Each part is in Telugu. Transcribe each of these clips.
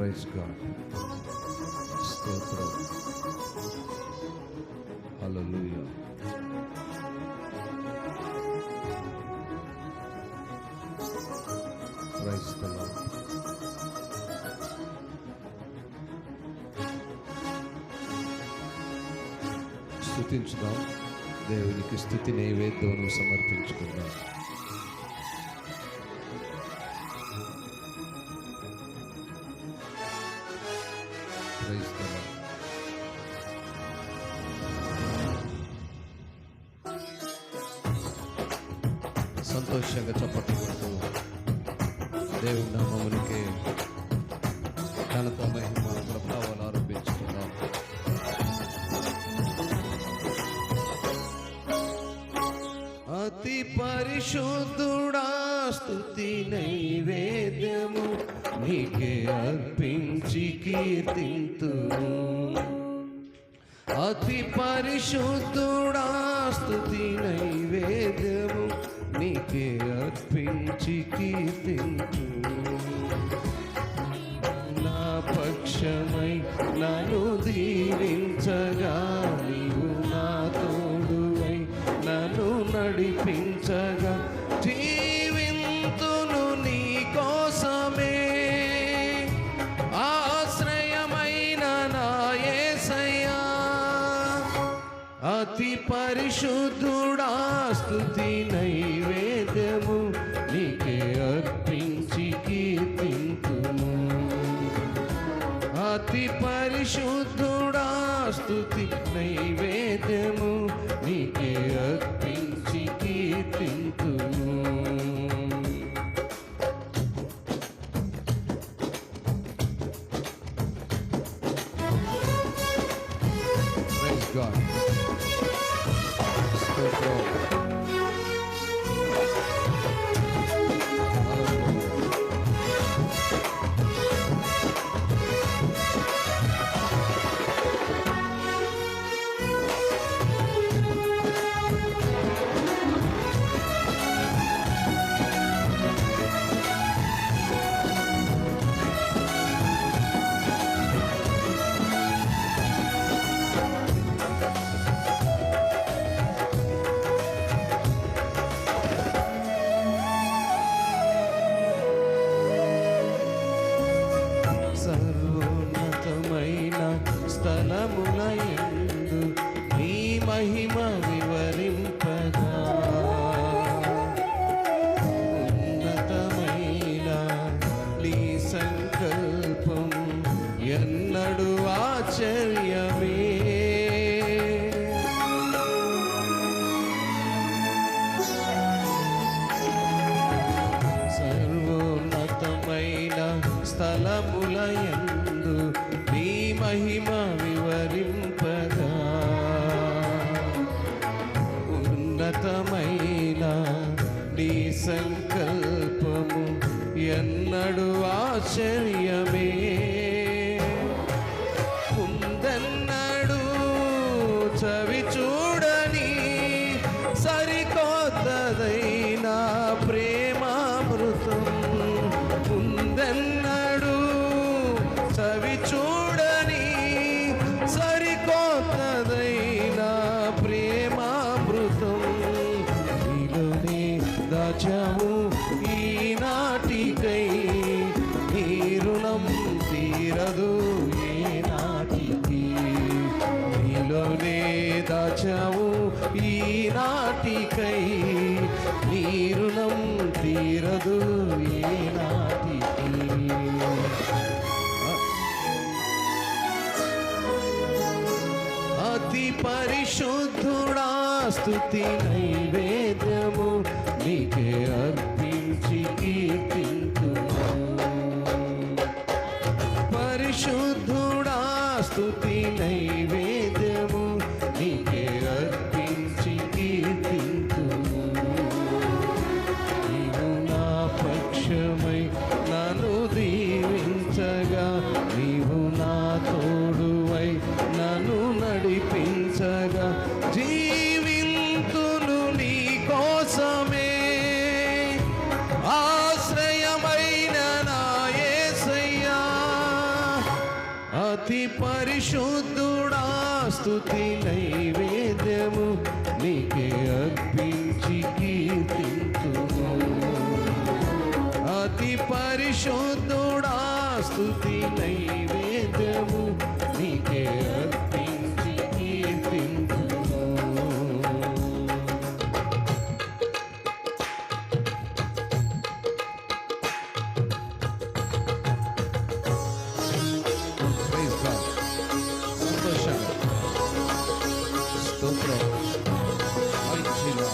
Praise God. స్తోత్రం. హల్లెలూయా. Praise the Lord. స్తుతించుదాం. దేవునికి స్తుతి నైవేద్యం సమర్పించుకుందాం. Praise the lord. సంతోషంగా చప్పట్లు కొడుతూ దేవుని నామమునికే ఘనత మహిమ ప్రభావాలు ఆరోపించుకుందాం. అతి పరిశుద్ధుడా స్తుతి నైవేద్యము నీకే అర్పించి కీర్తింతును. అతి పరిశుద్ధుడా స్తుతి నైవేద్యము నీకే అర్పించి కీర్తింతును. నా పక్షమై నన్ను దీవించగా నీవు నా తోడువై నన్ను నడిపించగా జీవింతును నీ కోసమే. ఆశ్రయమైన నా యేసయ్యా అతి పరిశుద్ధుడా స్తుతి నైవేద్యము నీకే అర్పించి కీర్తింతును. అతి పరిశుద్ధుడా స్తుతి నైవేద్యము నీకే అర్పించి కీర్తింతును. Praise God. స్తోత్రం. సర్వోన్నతమైన స్థలములయందు నీ మహిమ వివరింపగా ఉన్నతమైన నీ సంకల్పం ఎన్నడూ ఆశ్చర్యమే. సర్వోన్నతమైన స్థలములయందు నీ మహిమ వివరింపగా ఉన్నతమైన నీ సంకల్పము ఎన్నడూ ఆశ్చర్యమే. ముందెన్నడూ చవి చూడని సరికొత్తదైన ప్రేమామృతం. ముందెన్నడూ చవి చూడని సరికొత్తదైన ప్రేమామృతం నీలోనే దాచావు ఈనాటికై. నీ రుణం తీరదు ఏనాటికి. నీలోనే దాచావు ఈనాటికై. నీ రుణం తీరదు ఏనాటికి. అతి పరిశుద్ధుడా స్తుతి నైవేద్యము నీకే అర్పించి కీర్తింతును. పరిశుద్ధుడా స్తుతి నైవేద్యము నీకే అర్పించి కీర్తింతును. నీవు నా పక్షమై నన్ను దీవించగా నీవు నా తోడువై నన్ను నడిపించగా జీవింతును నీ కోసమే. ఆశ్రయమైన నా యేసయ్యా అతి పరిశుద్ధుడా స్తుతి నైవేద్యము నీకే అర్పించి కీర్తింతుము. అతి పరిశుద్ధుడా స్తుతి నైవేద్యము నీకే అర్పించి కీర్తింతుము. సంతోషంగా స్తోత్రం మంచిగా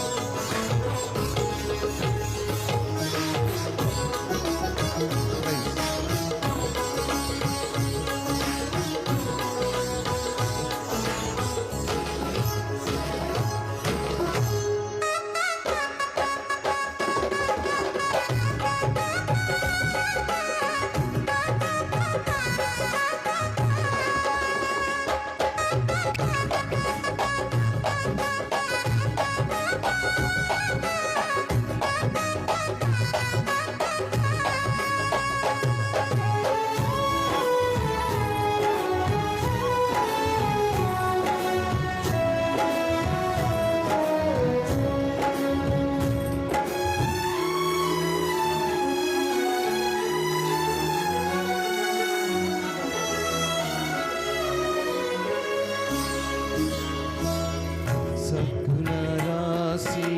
సద్గుణ రాసి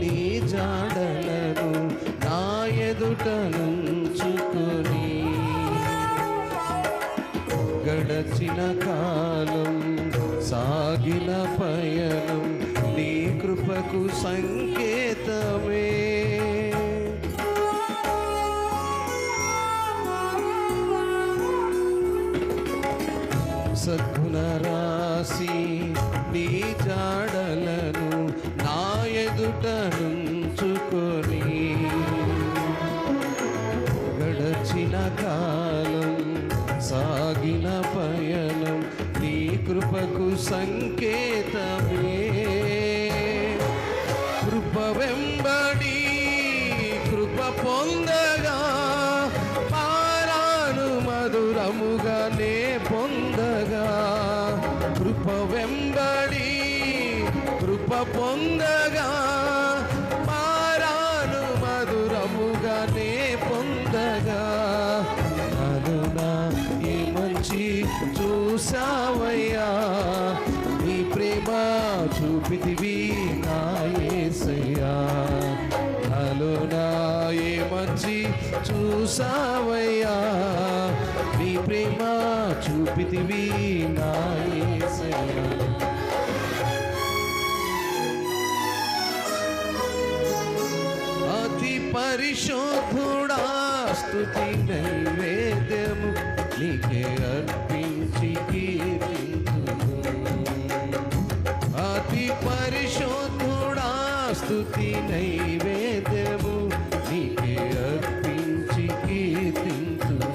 నీ జాడలను నా ఎదుట నుంచుకొని గడచిన కాలం సాగిన పయనం నీ కృపకు సంకేతమే. సద్గుణ రాసి నీ జాడలను నా ఎదుట నుంచుకొని గడచిన కాలం సాగిన పయనం నీ కృపకు సంకేతమే. కృప వెంబడి కృప పొందగా పారాను మధురముగా నే పొందగా. కృప వెంబడి కృప పొందగా పారాను మధురముగా నే పొందగా. అరుణా ఈ మంచి చూసావయ్యా నీ ప్రేమ చూపితివి నా యేసయ్యా. అరుణా ఈ మంచి చూసావయ్యా నీ ప్రేమ చూపితివి నా యేసయ్యా. అతి పరిశుద్ధుడా స్తుతి నైవేద్యము నీకే అర్పించి కీర్తింతుము. అతి పరిశుద్ధుడా స్తుతి నైవేద్యము నీకే అర్పించి కీర్తింతుము.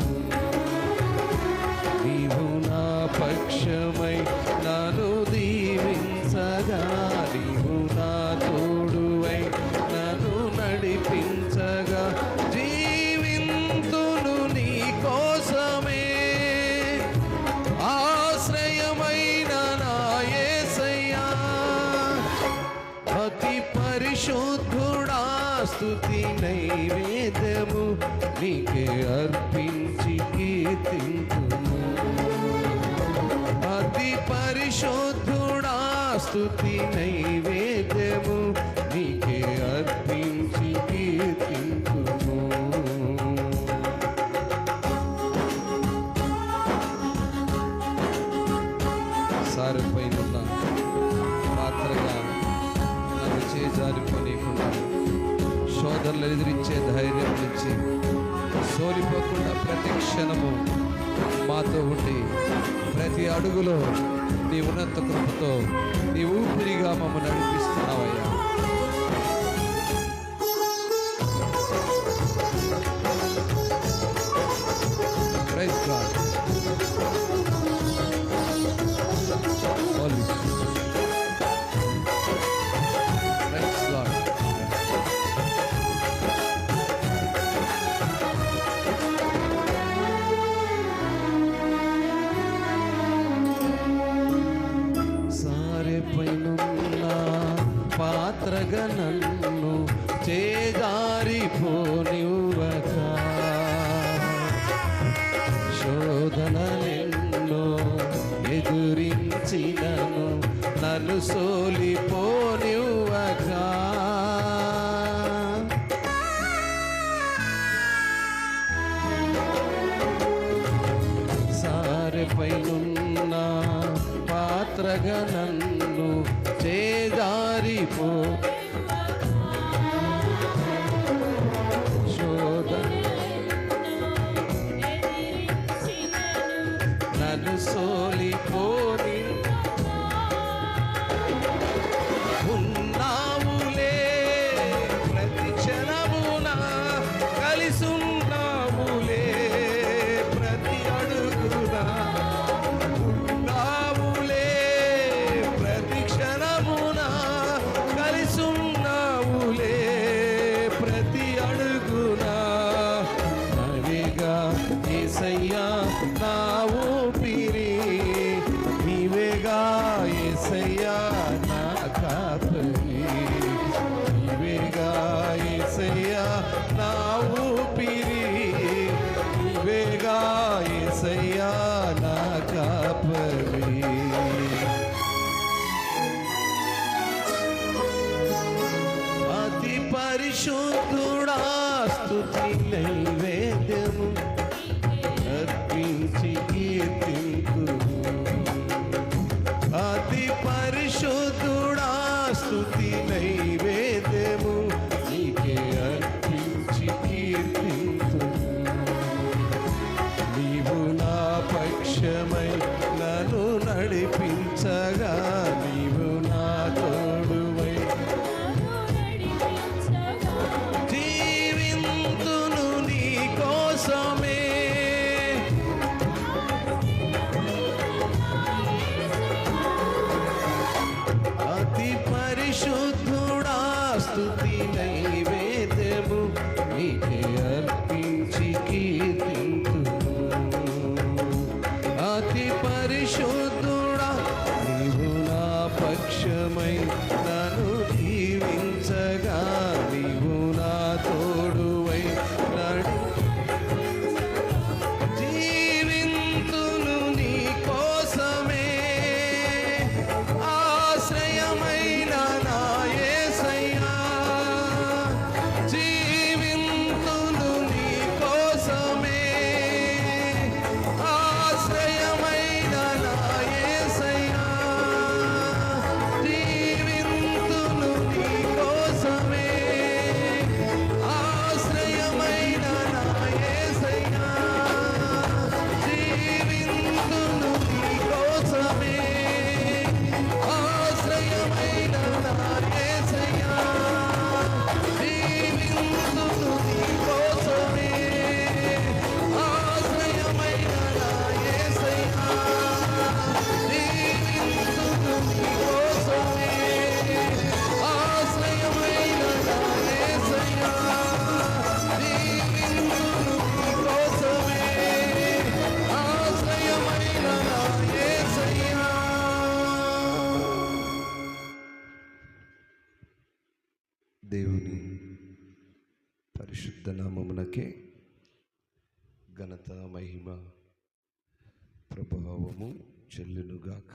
నీవు నా పక్షమై నన్ను దీవించగా నీవు నా తోడువై నన్ను నడిపించగా జీవింతును నీ కోసమే. ఆశ్రయమైన నా యేసయ్యా అతి పరిశుద్ధుడా స్తుతి నైవేద్యము నీకే అర్పించి కీర్తింతుము. అతి పరిశుద్ధుడా స్తుతి నైవేద్యము నీకే అర్పించి కీర్తింతుము. సారిపోయిన పాత్రగా నన్ను చేజారిపోనీయకుండా శోధనలు ఎదిరించే ధైర్యం ఇచ్చి సోలిపోకుండా ప్రతి క్షణము మాతో ఉండి ప్రతి అడుగులో నీ ఉన్నత కృపతో నీ ఊపిరిగా మమ్మల్ని నడిపిస్తున్నావయ్యా. Praise God. Holy Spirit. Praise Lord. శోధనలెన్నో ఎదురించినను నన్ను సోలిపోనివ్వగా సారెపైనున్న పాత్రగా నన్ను చేదారిపో నన్ను సోలిపోని ఉన్నావులే ప్రతి క్షణమున కలిసున్నావులే ప్రతి అడుగునా ఉన్నావులే ప్రతి క్షణమున కలిసున్నావులే ప్రతి అడుగునా నవిగా యేసయ్యా నా ఊపిరి నీవేగా యేసయ్యా నా కాపరి నీవేగా యేసయ్యా నా ఊపిరి నీవేగా యేసయ్యా నా కాపరి అతి పరిశుద్ధుడా స్తుతి నైవేద్యము అర్పించి కీర్తింతును అతి పరిశుద్ధుడా స్తుతి నైవేద్యము నీకే అర్పించి కీర్తింతును నీవు నా పక్షమై నన్ను నడిపించగా నీవు నా తోడువై జీవింతును నీ కోసమే అతి పరిశుద్ధుడా స్తుతి నైవేద్యము నీకే అర్పించి కీర్తింతును అతి పరిశుద్ధుడా నీవు నా పక్షమై నన్ను జీవించగా నీవు నా తోడువై నడు జీవింతును నీ కోసమే ఆశ్రయమైన నా యేసయ్యా జీవింతును నీ కోసమే ఆశ్రయమైన నా యేసయ్యా జీవింతును నీ కోసమే ఆశ్రయమైన నా యేసయ్యా జీవింతును నీ కోసమే ఆశ్రయమైన నా యేసయ్యా జీవింతును నీ కోసమే ఆశ్రయమైన నా యేసయ్యా జీవింతును నీ కోసమే ఆశ్రయమైన నా యేసయ్యా జీవింతును నీ కోసమే ఆశ్రయమైన నా యేసయ్యా. దేవుని పరిశుద్ధ నామమునకే ఘనత మహిమ ప్రభావము చెల్లునుగాక.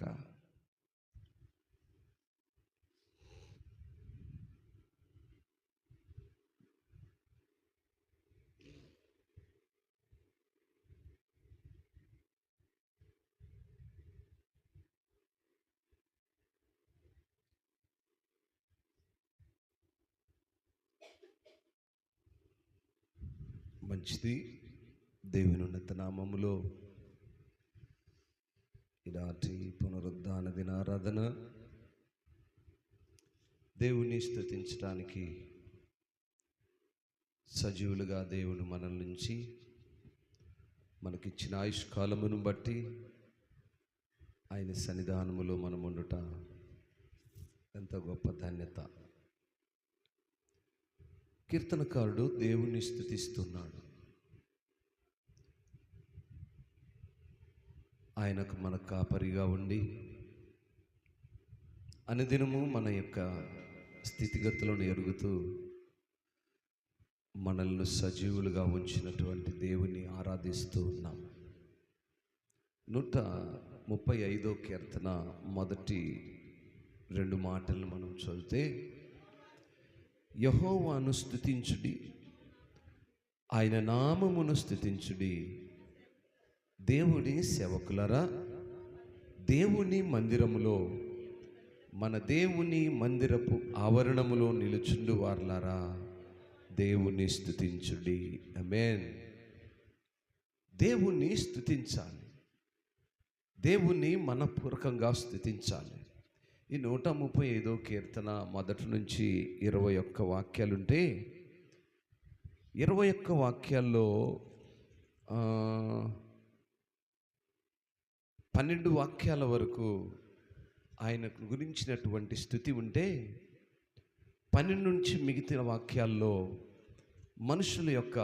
మంచిది. దేవుని ఉన్నత నామములో ఈనాటి పునరుద్ధాన దినారాధన దేవుని స్తుతించడానికి సజీవులుగా దేవుడు మన నుంచి మనకిచ్చిన ఆయుష్కాలమును బట్టి ఆయన సన్నిధానములో మనం ఉండుట ఎంత గొప్ప ధన్యత. కీర్తనకారుడు దేవుని స్తుతిస్తున్నాడు. ఆయనకు మన కాపరిగా ఉండి అనుదినము మన యొక్క స్థితిగతులను ఎరుగుతూ మనల్ని సజీవులుగా ఉంచినటువంటి దేవుని ఆరాధిస్తూ ఉన్నాం. 135 కీర్తన మొదటి 2 మాటలను మనం చదివితే, యెహోవాను స్తుతించుడి, ఆయన నామమును స్తుతించుడి, దేవుని సేవకులరా దేవుని మందిరములో, మన దేవుని మందిరపు ఆవరణములో నిలుచుండు వార్లారా దేవుని స్తుతించుడి. ఆమేన్. దేవుణ్ణి స్తుతించాలి, దేవుణ్ణి మనపూర్వకంగా స్తుతించాలి. ఈ 135 కీర్తన మొదటి నుంచి 21 వాక్యాలుంటే, 21 వాక్యాల్లో 12 వాక్యాల వరకు ఆయన గురించినటువంటి స్తుతి ఉంటే, 12 నుంచి మిగతా వాక్యాల్లో మనుషుల యొక్క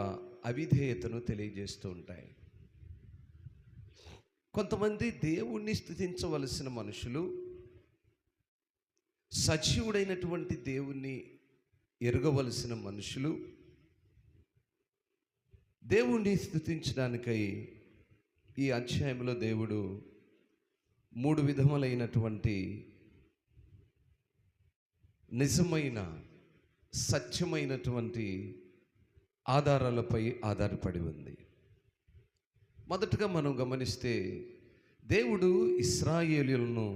అవిధేయతను తెలియజేస్తూ ఉంటాయి. కొంతమంది దేవుణ్ణి స్తుతించవలసిన మనుషులు, సజీవుడైనటువంటి దేవుణ్ణి ఎరగవలసిన మనుషులు, దేవుణ్ణి స్తుతించడానికై ఈ అధ్యాయంలో దేవుడు 3 విధములైనటువంటి నిజమైన సత్యమైనటువంటి ఆధారాలపై ఆధారపడి ఉంది. మొదటగా మనం గమనిస్తే, దేవుడు ఇశ్రాయేలీయులను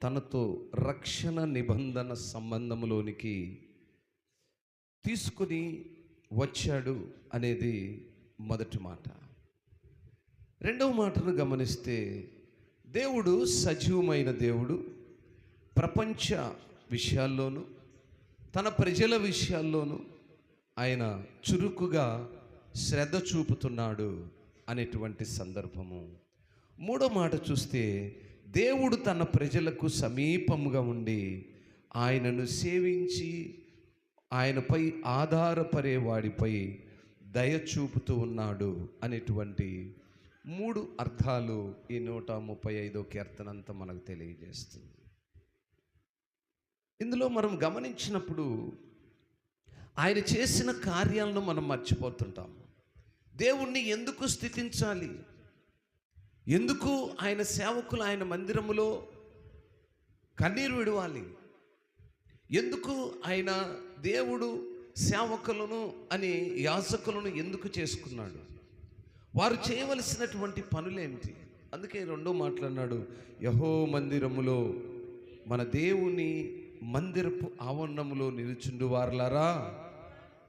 తనతో రక్షణ నిబంధన సంబంధంలోనికి తీసుకుని వచ్చాడు అనేది మొదటి మాట. రెండవ మాటను గమనిస్తే, దేవుడు సజీవమైన దేవుడు, ప్రపంచ విషయాల్లోనూ తన ప్రజల విషయాల్లోనూ ఆయన చురుకుగా శ్రద్ధ చూపుతున్నాడు అనేటువంటి సందర్భము. మూడో మాట చూస్తే, దేవుడు తన ప్రజలకు సమీపముగా ఉండి ఆయనను సేవించి ఆయనపై ఆధారపడే వాడిపై దయ చూపుతూ ఉన్నాడు అనేటువంటి 3 అర్థాలు ఈ 135 కీర్తన అంతా మనకు తెలియజేస్తుంది. ఇందులో మనం గమనించినప్పుడు ఆయన చేసిన కార్యాలను మనం మర్చిపోతుంటాం. దేవుణ్ణి ఎందుకు స్తుతించాలి, ఎందుకు ఆయన సేవకులు ఆయన మందిరములో కన్నీరు విడవాలి, ఎందుకు ఆయన దేవుడు సేవకులను అని యాజకులను ఎందుకు చేసుకున్నాడు, వారు చేయవలసినటువంటి పనులేమిటి? అందుకే రెండో మాట్లాడినాడు, యెహో మందిరములో, మన దేవుని మందిరపు ఆవరణములో నిలుచుండు వారలారా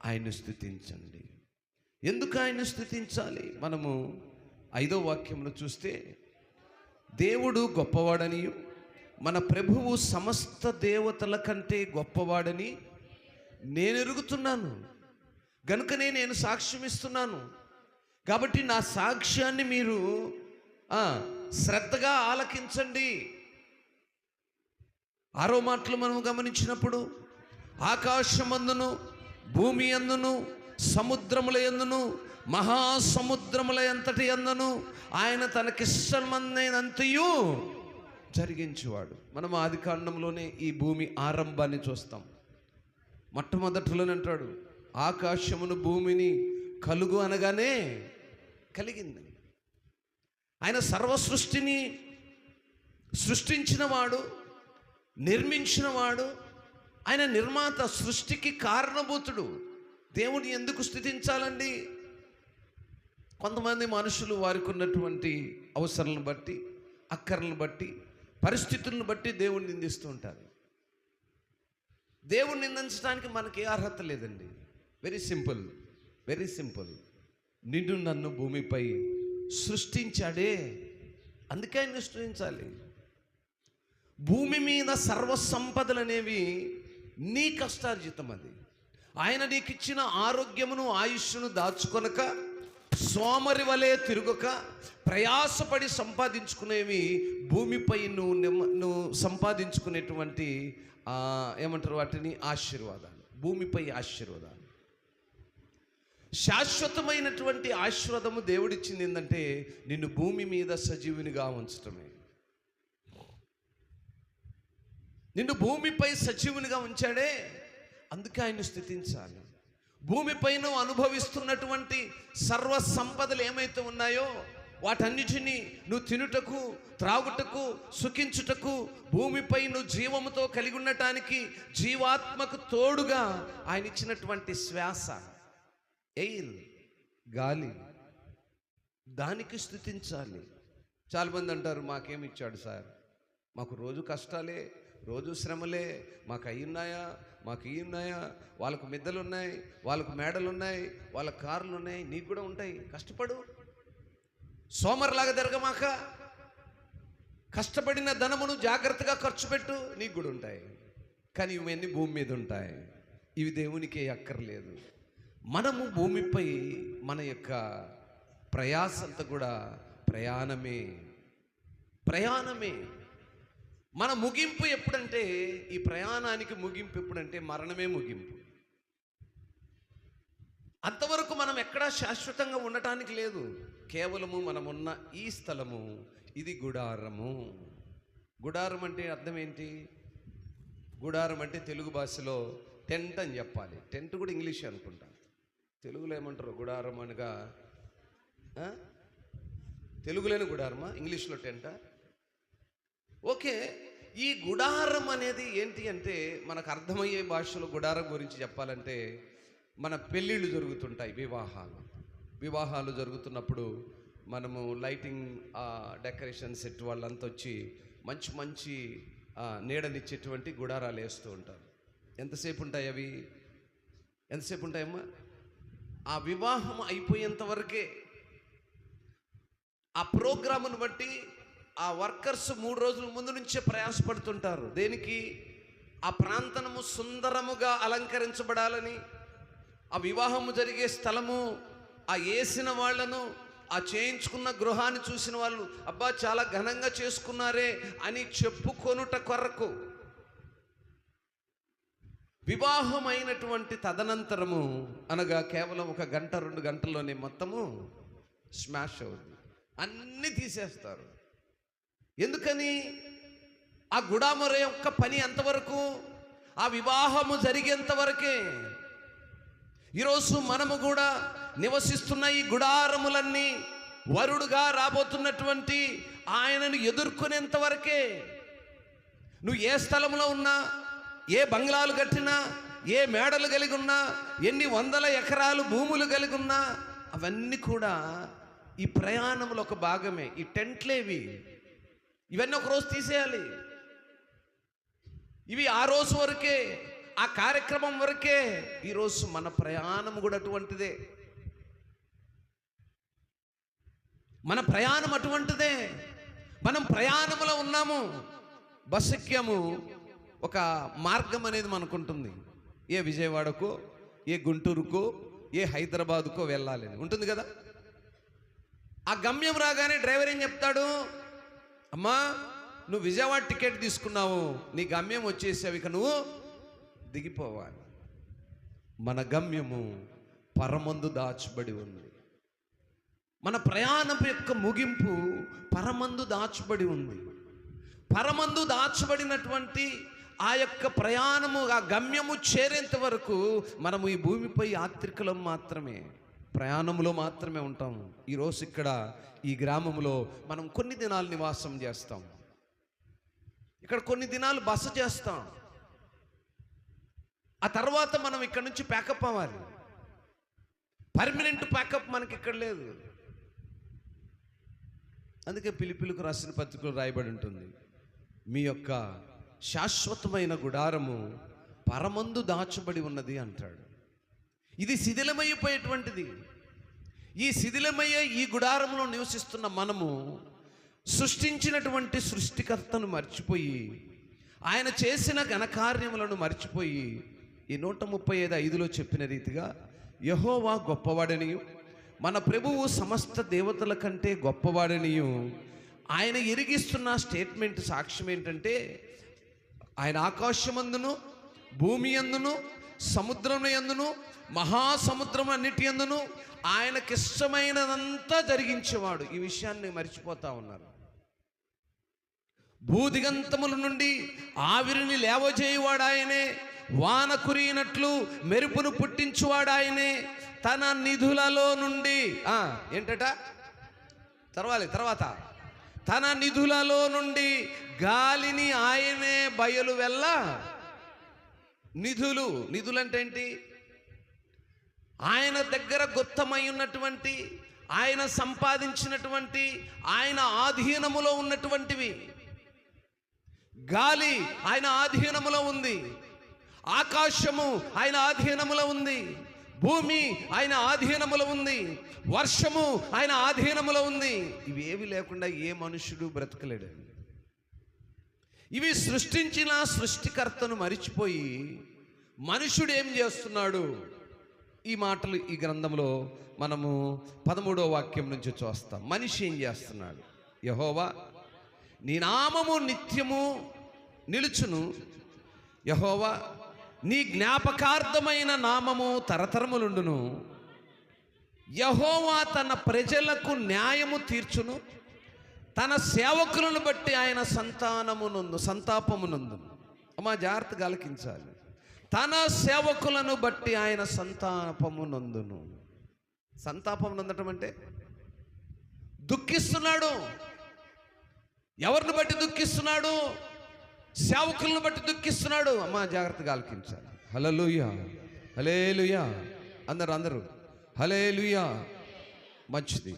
ఆయన స్తుతించండి. ఎందుకు ఆయన స్తుతించాలి? మనము 5వ వాక్యంలో చూస్తే, దేవుడు గొప్పవాడని, మన ప్రభువు సమస్త దేవతల కంటే గొప్పవాడని నేను ఎరుగుతున్నాను, గనుకనే నేను సాక్ష్యం ఇస్తున్నాను. కాబట్టి నా సాక్ష్యాన్ని మీరు శ్రద్ధగా ఆలకించండి. 6వ మాటలు మనం గమనించినప్పుడు, ఆకాశమందును భూమి యందును సముద్రముల యందును మహాసముద్రముల ఎంతటి యందును ఆయన తనకిష్టమైనంతయు జరిగించేవాడు. మనం ఆది కాండంలోనే ఈ భూమి ఆరంభాన్ని చూస్తాం. మొట్టమొదటిలోనే అంటాడు, ఆకాశమును భూమిని కలుగు అనగానే కలిగిందని. ఆయన సర్వ సృష్టిని సృష్టించినవాడు, నిర్మించినవాడు, ఆయన నిర్మాత, సృష్టికి కారణభూతుడు. దేవుని ఎందుకు స్తుతించాలండి? కొంతమంది మనుషులు వారికి ఉన్నటువంటి అవసరాలను బట్టి, అక్కర్లను బట్టి, పరిస్థితులను బట్టి దేవుణ్ణి నిందిస్తూ ఉంటారు. దేవుణ్ణి నిందించడానికి మనకి ఏ అర్హత లేదండి. Very simple, very simple. నిన్ను నన్ను భూమిపై సృష్టించాడే, అందుకే ఆయన సృష్టించాలి. భూమి మీద సర్వ సంపదలు అనేవి నీ కష్టార్జితం. అది ఆయన నీకు ఇచ్చిన ఆరోగ్యమును ఆయుష్ను దాచుకొనక, సోమరి వలె తిరుగక, ప్రయాసపడి సంపాదించుకునేవి భూమిపై నువ్వు సంపాదించుకునేటువంటి ఏమంటారు వాటిని, ఆశీర్వాదాలు, భూమిపై ఆశీర్వాదాలు. శాశ్వతమైనటువంటి ఆశీర్వాదము దేవుడిచ్చింది ఏంటంటే, నిన్ను భూమి మీద సజీవునిగా ఉంచటమే. నిన్ను భూమిపై సజీవునిగా ఉంచాడే, అందుకే ఆయన స్తుతించాలి. భూమిపై నువ్వు అనుభవిస్తున్నటువంటి సర్వ సంపదలు ఏమైతే ఉన్నాయో వాటన్నిటినీ నువ్వు తినుటకు, త్రాగుటకు, సుఖించుటకు, భూమిపై నువ్వు జీవముతో కలిగి ఉండటానికి, జీవాత్మకు తోడుగా ఆయన ఇచ్చినటువంటి శ్వాస, ఎయిర్, గాలి, దానికి స్తుతించాలి. చాలామంది అంటారు, మాకేమి ఇచ్చాడు సార్, మాకు రోజు కష్టాలే, రోజు శ్రమలే, మాకు అయి ఉన్నాయా, మాకు ఇవి ఉన్నాయా, వాళ్ళకు మిద్దలు ఉన్నాయి, వాళ్ళకు మేడలు ఉన్నాయి, వాళ్ళ కార్లు ఉన్నాయి, నీకు కూడా ఉంటాయి, కష్టపడు. సోమరులాగా తిరగమాక, కష్టపడిన ధనమును జాగ్రత్తగా ఖర్చు పెట్టు, నీకు కూడా ఉంటాయి. కానీ ఇవన్నీ భూమి మీద ఉంటాయి, ఇవి దేవునికి అక్కర్లేదు. మనము భూమిపై మన యొక్క ప్రయాసంతా కూడా ప్రయాణమే. మన ముగింపు ఎప్పుడంటే, ఈ ప్రయాణానికి ముగింపు ఎప్పుడంటే మరణమే ముగింపు. అంతవరకు మనం ఎక్కడా శాశ్వతంగా ఉండటానికి లేదు. కేవలము మనమున్న ఈ స్థలము, ఇది గుడారము. గుడారం అంటే అర్థం ఏంటి? గుడారం అంటే తెలుగు భాషలో టెంట్ అని చెప్పాలి. టెంట్ కూడా ఇంగ్లీష్ అనుకుంటా, తెలుగులో ఏమంటారు? గుడారం అనగా తెలుగులోనే గుడారమా, ఇంగ్లీష్లో టెంటా? ఓకే, ఈ గుడారం అనేది ఏంటి అంటే, మనకు అర్థమయ్యే భాషలో గుడారం గురించి చెప్పాలంటే, మన పెళ్ళిళ్ళు జరుగుతుంటాయి, వివాహాలు జరుగుతున్నప్పుడు మనము లైటింగ్, డెకరేషన్ సెట్ వాళ్ళంతా వచ్చి మంచి మంచి నీడనిచ్చేటువంటి గుడారాలు వేస్తూ ఉంటారు. ఎంతసేపు ఉంటాయి అవి? ఎంతసేపు ఉంటాయమ్మా? ఆ వివాహం అయిపోయేంత వరకే. ఆ ప్రోగ్రామును బట్టి ఆ వర్కర్స్ 3 రోజుల ముందు నుంచే ప్రయాసపడుతుంటారు. దేనికి? ఆ ప్రాంతము సుందరముగా అలంకరించబడాలని, ఆ వివాహము జరిగే స్థలము, ఆ వేసిన వాళ్లను, ఆ చేయించుకున్న గృహాన్ని చూసిన వాళ్ళు, అబ్బా చాలా ఘనంగా చేసుకున్నారే అని చెప్పుకొనుట కొరకు. వివాహం అయినటువంటి తదనంతరము అనగా కేవలం 1 గంట 2 గంటల్లోనే మొత్తము స్మాష్ అవుతుంది, అన్నీ తీసేస్తారు. ఎందుకని? ఆ గుడారం యొక్క పని ఎంతవరకు? ఆ వివాహము జరిగేంత వరకే. ఈరోజు మనము కూడా నివసిస్తున్న ఈ గుడారములన్నీ వరుడుగా రాబోతున్నటువంటి ఆయనను ఎదుర్కొనేంత వరకే. నువ్వు ఏ స్థలంలో ఉన్నా, ఏ బంగ్లాలు కట్టినా, ఏ మేడలు కలిగి ఉన్నా, ఎన్ని 100 ఎకరాలు భూములు కలిగి ఉన్నా, అవన్నీ కూడా ఈ ప్రయాణంలో ఒక భాగమే. ఈ టెంట్లేవి, ఇవన్నీ ఒకరోజు తీసేయాలి. ఇవి ఆ రోజు వరకే, ఆ కార్యక్రమం వరకే. ఈరోజు మన ప్రయాణం కూడా అటువంటిదే. మన ప్రయాణం అటువంటిదే. మనం ప్రయాణంలో ఉన్నాము. బస్ ఎక్కాము, ఒక మార్గం అనేది మనకుంటుంది. ఏ విజయవాడకో, ఏ గుంటూరుకో, ఏ హైదరాబాదుకో వెళ్ళాలి అని ఉంటుంది కదా. ఆ గమ్యం రాగానే డ్రైవర్ ఏం చెప్తాడు? అమ్మా, నువ్వు విజయవాడ టికెట్ తీసుకున్నావు, నీ గమ్యం వచ్చేసావు, ఇక నువ్వు దిగిపోవాలి. మన గమ్యము పరమందు దాచబడి ఉంది. మన ప్రయాణం యొక్క ముగింపు పరమందు దాచబడి ఉంది. పరమందు దాచబడినటువంటి ఆ యొక్క ప్రయాణము, ఆ గమ్యము చేరేంత వరకు మనము ఈ భూమిపై యాత్రికులం మాత్రమే, ప్రయాణంలో మాత్రమే ఉంటాము. ఈరోజు ఇక్కడ ఈ గ్రామంలో మనం కొన్ని దినాలు నివాసం చేస్తాం, ఇక్కడ కొన్ని దినాలు బస చేస్తాం. ఆ తర్వాత మనం ఇక్కడ నుంచి ప్యాకప్ అవ్వాలి. పర్మనెంట్ ప్యాకప్ మనకి ఇక్కడ లేదు. అందుకే పిలిపిలకు రాసిన పత్రికలో రాయబడి ఉంటుంది, మీ యొక్క శాశ్వతమైన గుడారము పరమందు దాచబడి ఉన్నది అంటాడు. ఇది శిథిలమైపోయేటువంటిది. ఈ శిథిలమయ్యే ఈ గుడారంలో నివసిస్తున్న మనము సృష్టించినటువంటి సృష్టికర్తను మర్చిపోయి, ఆయన చేసిన ఘనకార్యములను మర్చిపోయి, ఈ 135:5లో చెప్పిన రీతిగా యెహోవా గొప్పవాడనియు, మన ప్రభువు సమస్త దేవతల కంటే గొప్పవాడనియు ఆయన ఎరిగిస్తున్న స్టేట్మెంట్ సాక్ష్యం ఏంటంటే, ఆయన ఆకాశమందును, భూమి యందును, సముద్రం యందును, మహాసముద్రం అన్నిటి యందును ఆయనకిష్టమైనదంతా జరిగించేవాడు. ఈ విషయాన్ని మర్చిపోతా ఉన్నారు. భూదిగంతముల నుండి ఆవిరిని లేవజేయువాడు ఆయనే, వాన కురిగినట్లు మెరుపును పుట్టించువాడు ఆయనే, తన నిధులలో నుండి ఏంటట తర్వాత తన నిధులలో నుండి గాలిని ఆయనే బయలు వెళ్ళ. నిధులు అంటే ఏంటి? ఆయన దగ్గర గుప్తమై ఉన్నటువంటి, ఆయన సంపాదించినటువంటి, ఆయన ఆధీనములో ఉన్నటువంటివి. గాలి ఆయన ఆధీనములో ఉంది, ఆకాశము ఆయన ఆధీనములో ఉంది, భూమి ఆయన ఆధీనములో ఉంది, వర్షము ఆయన ఆధీనములో ఉంది. ఇవేవి లేకుండా ఏ మనుషుడు బ్రతకలేడు. ఇవి సృష్టించిన సృష్టికర్తను మరిచిపోయి మనుషుడు ఏం చేస్తున్నాడు? ఈ మాటలు ఈ గ్రంథంలో మనము 13వ వాక్యం నుంచి చూస్తాం. మనిషి ఏం చేస్తున్నాడు? యెహోవా నీ నామము నిత్యము నిలుచును, యెహోవా నీ జ్ఞాపకార్థమైన నామము తరతరములుండును, యెహోవా తన ప్రజలకు న్యాయము తీర్చును, తన సేవకులను బట్టి ఆయన సంతాపమునందు. అమ్మా జాగ్రత్తగా ఆలకించాలి. తన సేవకులను బట్టి ఆయన సంతాపమునందును. సంతాపం నొందటం అంటే దుఃఖిస్తున్నాడు. ఎవరిని బట్టి దుఃఖిస్తున్నాడు? సేవకులను బట్టి దుఃఖిస్తున్నాడు. అమ్మా జాగ్రత్తగా ఆలకించాలి. హల్లెలూయా, హల్లెలూయా. అందరూ హల్లెలూయా. మంచిది.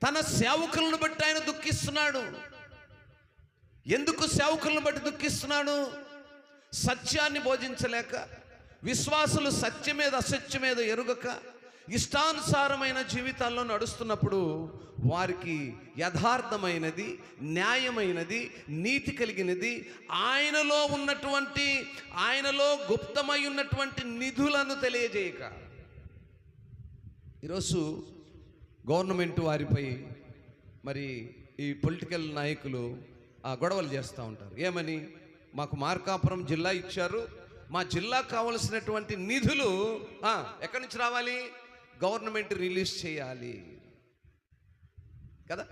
తన సేవకులను బట్టి ఆయన దుఃఖిస్తున్నాడు. ఎందుకు సేవకులను బట్టి దుఃఖిస్తున్నాడు? సత్యాన్ని బోధించలేక, విశ్వాసులు సత్యమేద అసత్యమేద ఎరుగక ఇష్టానుసారమైన జీవితాల్లో నడుస్తున్నప్పుడు వారికి యథార్థమైనది, న్యాయమైనది, నీతి కలిగినది, ఆయనలో గుప్తమై ఉన్నటువంటి నిధులను తెలియజేయక, ఈరోజు గవర్నమెంట్ వారిపై మరి ఈ పొలిటికల్ నాయకులు గొడవలు చేస్తూ ఉంటారు. ఏమని? మాకు మార్కాపురం జిల్లా ఇచ్చారు, మా జిల్లాకు కావలసినటువంటి నిధులు ఎక్కడి నుంచి రావాలి? గవర్నమెంట్ రిలీజ్ చేయాలి కదా.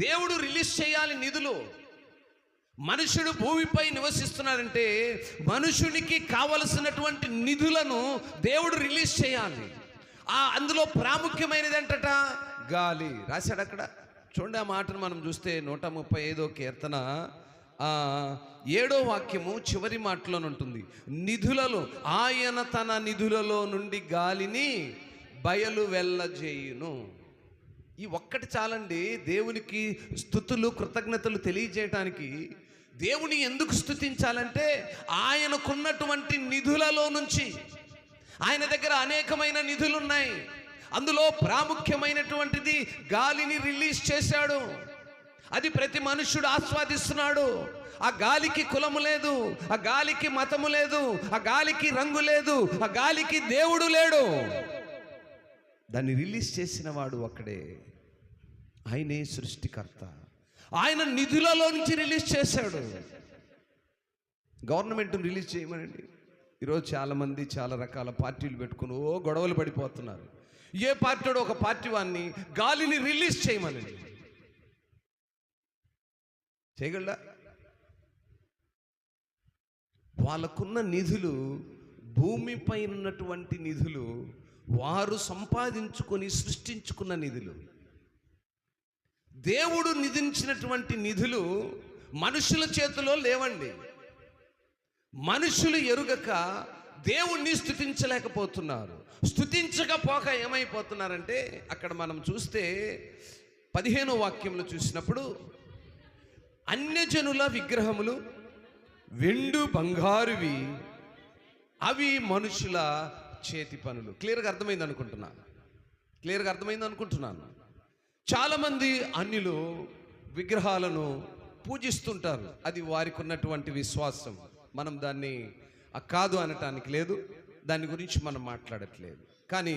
దేవుడు రిలీజ్ చేయాలి నిధులు. మనుషుడు భూమిపై నివసిస్తున్నాడంటే మనుషునికి కావలసినటువంటి నిధులను దేవుడు రిలీజ్ చేయాలి. అందులో ప్రాముఖ్యమైనది ఏంటట? గాలి. రాశాడు అక్కడ. చూడండి ఆ మాటను మనం చూస్తే 135వ కీర్తన 7వ వాక్యము చివరి మాటలో ఉంటుంది. నిధులలో ఆయన తన నిధులలో నుండి గాలిని బయలు వెళ్ళజేయును. ఈ ఒక్కటి చాలండి దేవునికి స్తుతులు కృతజ్ఞతలు తెలియజేయటానికి. దేవుని ఎందుకు స్తుతించాలంటే ఆయనకున్నటువంటి నిధులలో నుంచి, ఆయన దగ్గర అనేకమైన నిధులు ఉన్నాయి, అందులో ప్రాముఖ్యమైనటువంటిది గాలిని రిలీజ్ చేశాడు. అది ప్రతి మనుష్యుడు ఆస్వాదిస్తున్నాడు. ఆ గాలికి కులము లేదు, ఆ గాలికి మతము లేదు, ఆ గాలికి రంగు లేదు, ఆ గాలికి దేవుడు లేడు. దాన్ని రిలీజ్ చేసిన వాడు ఒక్కడే, ఆయనే సృష్టికర్త. ఆయన నిధులలో నుంచి రిలీజ్ చేశాడు. గవర్నమెంట్ రిలీజ్ చేయమనండి. ఈరోజు చాలామంది చాలా రకాల పార్టీలు పెట్టుకుని గొడవలు పడిపోతున్నారు. ఏ పార్టీడో ఒక పార్టీ వాడిని గాలిని రిలీజ్ చేయమనండి. చేయగలరా? వాళ్ళకున్న నిధులు, భూమిపై ఉన్నటువంటి నిధులు, వారు సంపాదించుకొని సృష్టించుకున్న నిధులు. దేవుడు నిధించినటువంటి నిధులు మనుషుల చేతిలో లేవండి. మనుషులు ఎరుగక దేవుణ్ణి స్తుతించలేకపోతున్నారు. స్తుతించకపోక ఏమైపోతున్నారంటే, అక్కడ మనం చూస్తే 15వ వాక్యంలో చూసినప్పుడు, అన్యజనుల విగ్రహములు వెండు బంగారువి, అవి మనుషుల చేతి పనులు. క్లియర్గా అర్థమైంది అనుకుంటున్నాను. చాలామంది అన్యులు విగ్రహాలను పూజిస్తుంటారు. అది వారికి ఉన్నటువంటి విశ్వాసం. మనం దాన్ని కాదు అనటానికి లేదు, దాని గురించి మనం మాట్లాడట్లేదు. కానీ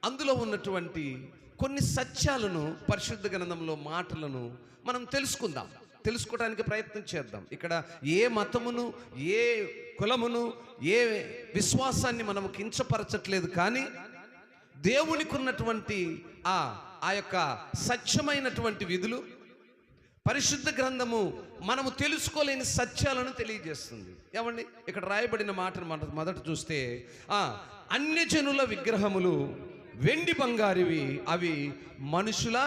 అందులో ఉన్నటువంటి కొన్ని సత్యాలను, పరిశుద్ధ గ్రంథంలో మాటలను మనం తెలుసుకోవడానికి ప్రయత్నం చేద్దాం. ఇక్కడ ఏ మతమును, ఏ కులమును, ఏ విశ్వాసాన్ని మనం కించపరచట్లేదు. కానీ దేవునికి ఉన్నటువంటి ఆ యొక్క సత్యమైనటువంటి విధులు, పరిశుద్ధ గ్రంథము మనము తెలుసుకోలేని సత్యాలను తెలియజేస్తుంది. ఏమండి, ఇక్కడ రాయబడిన మాటను మొదట చూస్తే, అన్యజనుల విగ్రహములు వెండి బంగారువి, అవి మనుషుల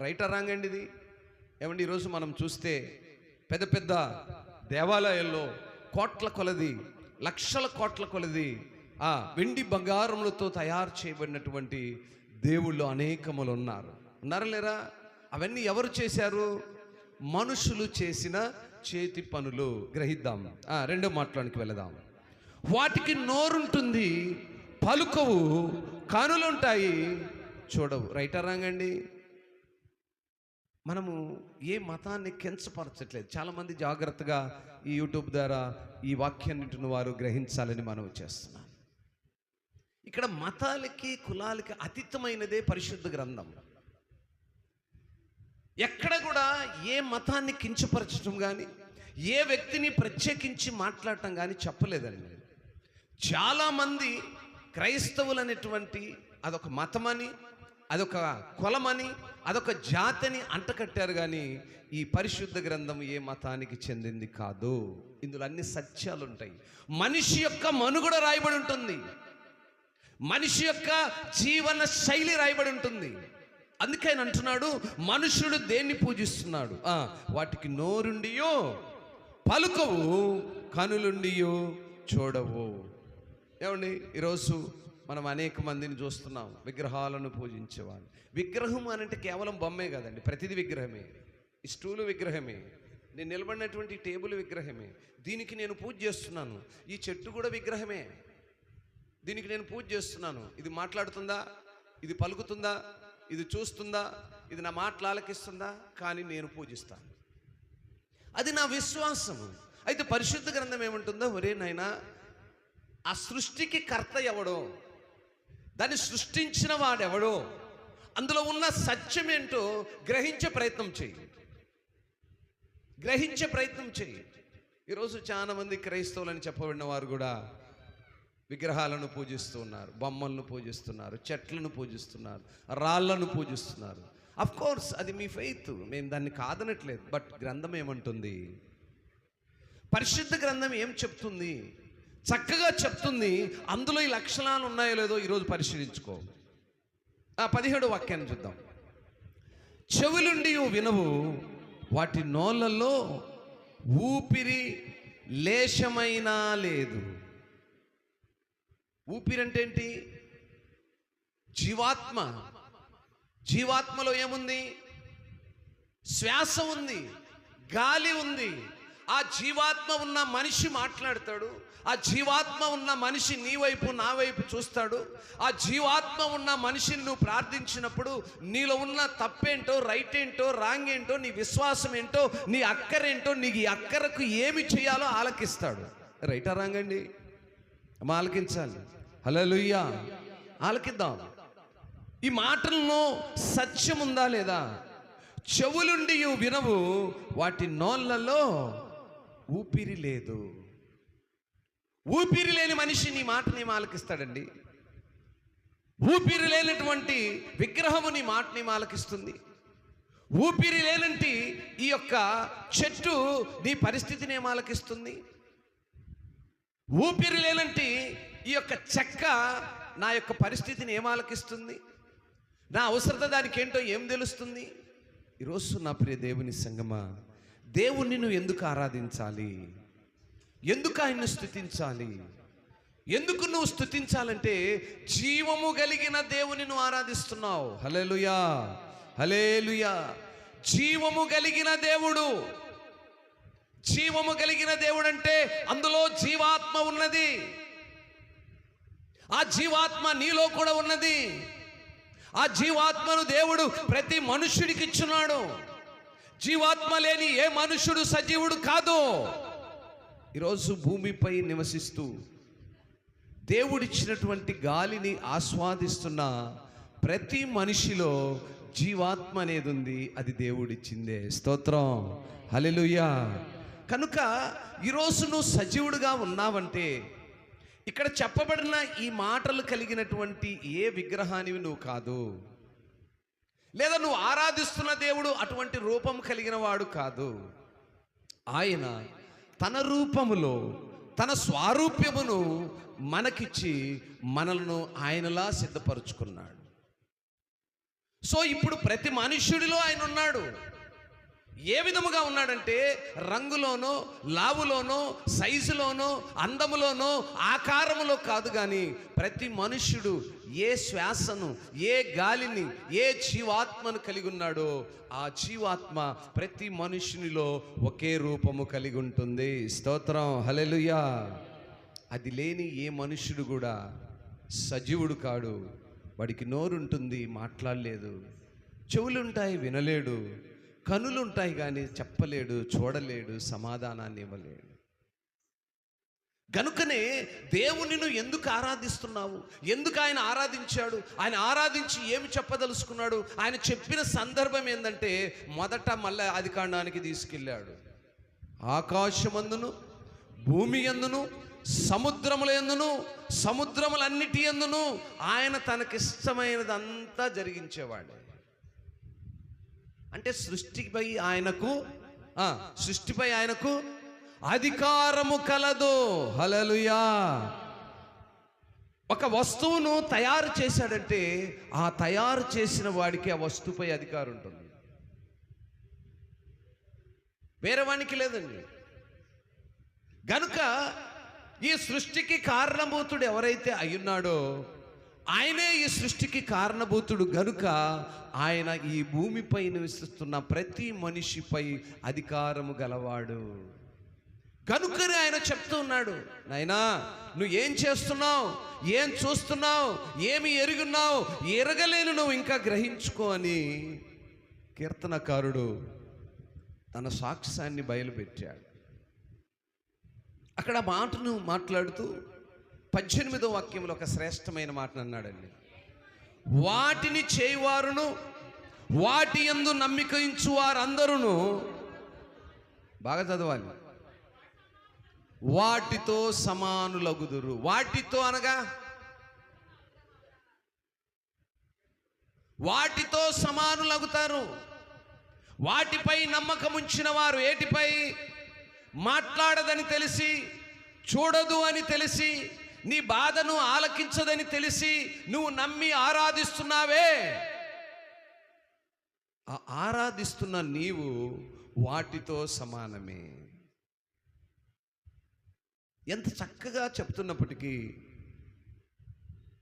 రైటా రాంగ్ అండి ఇది. ఏమండి ఈరోజు మనం చూస్తే పెద్ద పెద్ద దేవాలయాల్లో కోట్ల కొలది, లక్షల కోట్ల కొలది ఆ వెండి బంగారములతో తయారు చేయబడినటువంటి దేవుళ్ళు అనేకములు ఉన్నారా లేరా? అవన్నీ ఎవరు చేశారు? మనుషులు చేసిన చేతి పనులు. గ్రహిద్దాం. రెండో మాటలోనికి వెళదాం. వాటికి నోరుంటుంది, పలుకవు, కనులుంటాయి, చూడవు. రైటా రాంగ్ అండి? మనము ఏ మతాన్ని కించపరచట్లేదు. చాలామంది జాగ్రత్తగా ఈ యూట్యూబ్ ద్వారా ఈ వాక్యాన్నింటిని వారు గ్రహించాలని మనం చేస్తున్నాం. ఇక్కడ మతాలకి కులాలకి అతీతమైనదే పరిశుద్ధ గ్రంథం. ఎక్కడ కూడా ఏ మతాన్ని కించపరచడం కానీ, ఏ వ్యక్తిని ప్రత్యేకించి మాట్లాడటం కానీ చెప్పలేదండి. చాలామంది క్రైస్తవులు అనేటువంటి అదొక మతమని, అదొక కులమని, అదొక జాతిని అంటకట్టారు. కానీ ఈ పరిశుద్ధ గ్రంథం ఏ మతానికి చెందింది కాదు. ఇందులో అన్ని సత్యాలు ఉంటాయి. మనిషి యొక్క మనుగడ రాయబడి ఉంటుంది, మనిషి యొక్క జీవన శైలి రాయబడి ఉంటుంది. అందుకే ఆయన అంటున్నాడు, మనుషుడు దేన్ని పూజిస్తున్నాడు? వాటికి నోరుండియో పలుకవు, కనులుండియో చూడవు. ఏమండి ఈరోజు మనం అనేక మందిని చూస్తున్నాం, విగ్రహాలను పూజించేవాళ్ళు. విగ్రహం అని అంటే కేవలం బొమ్మే కదండి, ప్రతిదీ విగ్రహమే. ఈ స్టూలు విగ్రహమే, నేను నిలబడినటువంటి టేబుల్ విగ్రహమే. దీనికి నేను పూజ చేస్తున్నాను. ఈ చెట్టు కూడా విగ్రహమే, దీనికి నేను పూజ చేస్తున్నాను. ఇది మాట్లాడుతుందా? ఇది పలుకుతుందా? ఇది చూస్తుందా? ఇది నా మాటలు ఆలకిస్తుందా? కానీ నేను పూజిస్తాను. అది నా విశ్వాసము. అయితే పరిశుద్ధ గ్రంథం ఏమంటుందో, ఒరే నాయనా, ఆ సృష్టికి కర్త ఎవడో, దాన్ని సృష్టించిన వాడెవడో, అందులో ఉన్న సత్యం ఏంటో గ్రహించే ప్రయత్నం చెయ్యి. ఈరోజు చాలా మంది క్రైస్తవులని చెప్పబడిన వారు కూడా విగ్రహాలను పూజిస్తూ ఉన్నారు, బొమ్మలను పూజిస్తున్నారు, చెట్లను పూజిస్తున్నారు, రాళ్లను పూజిస్తున్నారు. అఫ్ కోర్స్ అది మీ ఫెయిత్, మేము దాన్ని కాదనట్లేదు. బట్ గ్రంథం ఏమంటుంది? పరిశుద్ధ గ్రంథం ఏం చెప్తుంది? చక్కగా చెప్తుంది. అందులో ఈ లక్షణాలు ఉన్నాయో లేదో ఈరోజు పరిశీలించుకో. 17వ వాక్యాన్ని చూద్దాం. చెవులుండి వినవు, వాటి నోళ్ళల్లో ఊపిరి లేశమైనా లేదు. ఊపిరి అంటే ఏంటి? జీవాత్మ. జీవాత్మలో ఏముంది? శ్వాస ఉంది, గాలి ఉంది. ఆ జీవాత్మ ఉన్న మనిషి మాట్లాడతాడు. ఆ జీవాత్మ ఉన్న మనిషి నీ వైపు నా వైపు చూస్తాడు. ఆ జీవాత్మ ఉన్న మనిషిని నువ్వు ప్రార్థించినప్పుడు నీలో ఉన్న తప్పేంటో, రైట్ ఏంటో, రాంగ్ ఏంటో, నీ విశ్వాసం ఏంటో, నీ అక్కరేంటో, నీకు ఈ అక్కరకు ఏమి చేయాలో ఆలకిస్తాడు. రైటా రాంగ్ అండి? ఆలకించాలి. హల్లెలూయా, ఆలకిద్దాం. ఈ మాటల్లో సత్యం ఉందా లేదా? చెవులుండి వినవు, వాటి నోళ్ళలో ఊపిరి లేదు. ఊపిరి లేని మనిషి నీ మాటని ఆలకిస్తాడండి? ఊపిరి లేనటువంటి విగ్రహము నీ మాటని ఆలకిస్తుంది? ఊపిరి లేనంటి ఈ యొక్క చెట్టు నీ పరిస్థితిని ఏం ఆలకిస్తుంది? ఊపిరి లేనంటి ఈ యొక్క చెక్క నా యొక్క పరిస్థితిని ఏం ఆలకిస్తుంది? నా అవసరత దానికి ఏంటో ఏం తెలుస్తుంది? ఈరోజు నా ప్రియ దేవుని సంగమా, దేవుణ్ణి నువ్వు ఎందుకు ఆరాధించాలి? ఎందుకు ఆయన్ని స్తుతించాలి? ఎందుకు నువ్వు స్తుతించాలంటే జీవము కలిగిన దేవుని నువ్వు ఆరాధిస్తున్నావు. హల్లెలూయా, హల్లెలూయా. జీవము కలిగిన దేవుడు. జీవము కలిగిన దేవుడు అంటే అందులో జీవాత్మ ఉన్నది. ఆ జీవాత్మ నీలో కూడా ఉన్నది. ఆ జీవాత్మను దేవుడు ప్రతి మనుష్యుడికి ఇచ్చున్నాడు. జీవాత్మ లేని ఏ మనుష్యుడు సజీవుడు కాదు. ఈరోజు భూమిపై నివసిస్తూ దేవుడిచ్చినటువంటి గాలిని ఆస్వాదిస్తున్న ప్రతి మనిషిలో జీవాత్మ అనేది ఉంది. అది దేవుడిచ్చిందే. స్తోత్రం, హల్లెలూయా. కనుక ఈరోజు నువ్వు సజీవుడుగా ఉన్నావంటే ఇక్కడ చెప్పబడిన ఈ మాటలు కలిగినటువంటి ఏ విగ్రహానివి నువ్వు కాదు, లేదా నువ్వు ఆరాధిస్తున్న దేవుడు అటువంటి రూపం కలిగిన వాడు కాదు. ఆయన తన రూపములో తన స్వారూప్యమును మనకిచ్చి మనలను ఆయనలా సిద్ధపరుచుకున్నాడు. సో ఇప్పుడు ప్రతి మనుష్యుడిలో ఆయన ఉన్నాడు. ఏ విధముగా ఉన్నాడంటే రంగులోనో, లావులోనో, సైజులోనో, అందములోనో, ఆకారములో కాదు, కానీ ప్రతి మనుష్యుడు ఏ శ్వాసను, ఏ గాలిని, ఏ జీవాత్మను కలిగి ఉన్నాడో ఆ జీవాత్మ ప్రతి మనుష్యునిలో ఒకే రూపము కలిగి ఉంటుంది. స్తోత్రం, హల్లెలూయా. అది లేని ఏ మనుష్యుడు కూడా సజీవుడు కాడు. వాడికి నోరుంటుంది, మాట్లాడలేదు. చెవులుంటాయి, వినలేడు. కనులుంటాయి కానీ చెప్పలేడు, చూడలేడు, సమాధానాన్ని ఇవ్వలేడు. గనుకనే దేవుని నువ్వు ఎందుకు ఆరాధిస్తున్నావు? ఎందుకు ఆయన ఆరాధించాడు? ఆయన ఆరాధించి ఏమి చెప్పదలుచుకున్నాడు? ఆయన చెప్పిన సందర్భం ఏంటంటే మొదట మళ్ళీ ఆదికాండానికి తీసుకెళ్ళాడు. ఆకాశమందును, భూమి యందును, సముద్రముల యందును, సముద్రములన్నిటి యందును ఆయన తనకిష్టమైనదంతా జరిగించేవాడు. అంటే సృష్టిపై ఆయనకు అధికారము కలదు. హల్లెలూయా. ఒక వస్తువును తయారు చేశాడంటే ఆ తయారు చేసిన వాడికి ఆ వస్తువుపై అధికారం ఉంటుంది, వేరే వానికి లేదండి. గనుక ఈ సృష్టికి కారణభూతుడు ఎవరైతే అయ్యున్నాడో ఆయనే ఈ సృష్టికి కారణభూతుడు. గనుక ఆయన ఈ భూమిపై నివసిస్తున్న ప్రతి మనిషిపై అధికారము గలవాడు. కనుకనే ఆయన చెప్తూ ఉన్నాడు, నాయనా నువ్వు ఏం చేస్తున్నావు, ఏం చూస్తున్నావు, ఏమి ఎరుగున్నావు, ఎరగలేను నువ్వు ఇంకా గ్రహించుకో అని కీర్తనకారుడు తన సాక్ష్యాన్ని బయలుపెట్టాడు. అక్కడ మాటను మాట్లాడుతూ 18వ వాక్యంలో ఒక శ్రేష్టమైన మాటను అన్నాడండి. వాటిని చేయువారును వాటి యందు నమ్మిక ఉంచు వారందరూ, బాగా చదవాలి, వాటితో సమానులగుదురు. వాటితో అనగా వాటితో సమానులగుతారు. వాటిపై నమ్మకం ఉంచిన వారు, ఏటిపై? మాట్లాడదని తెలిసి, చూడదు అని తెలిసి, నీ బాధను ఆలకించదని తెలిసి నువ్వు నమ్మి ఆరాధిస్తున్నావే, ఆ ఆరాధిస్తున్న నీవు వాటితో సమానమే. ఎంత చక్కగా చెప్తున్నప్పటికీ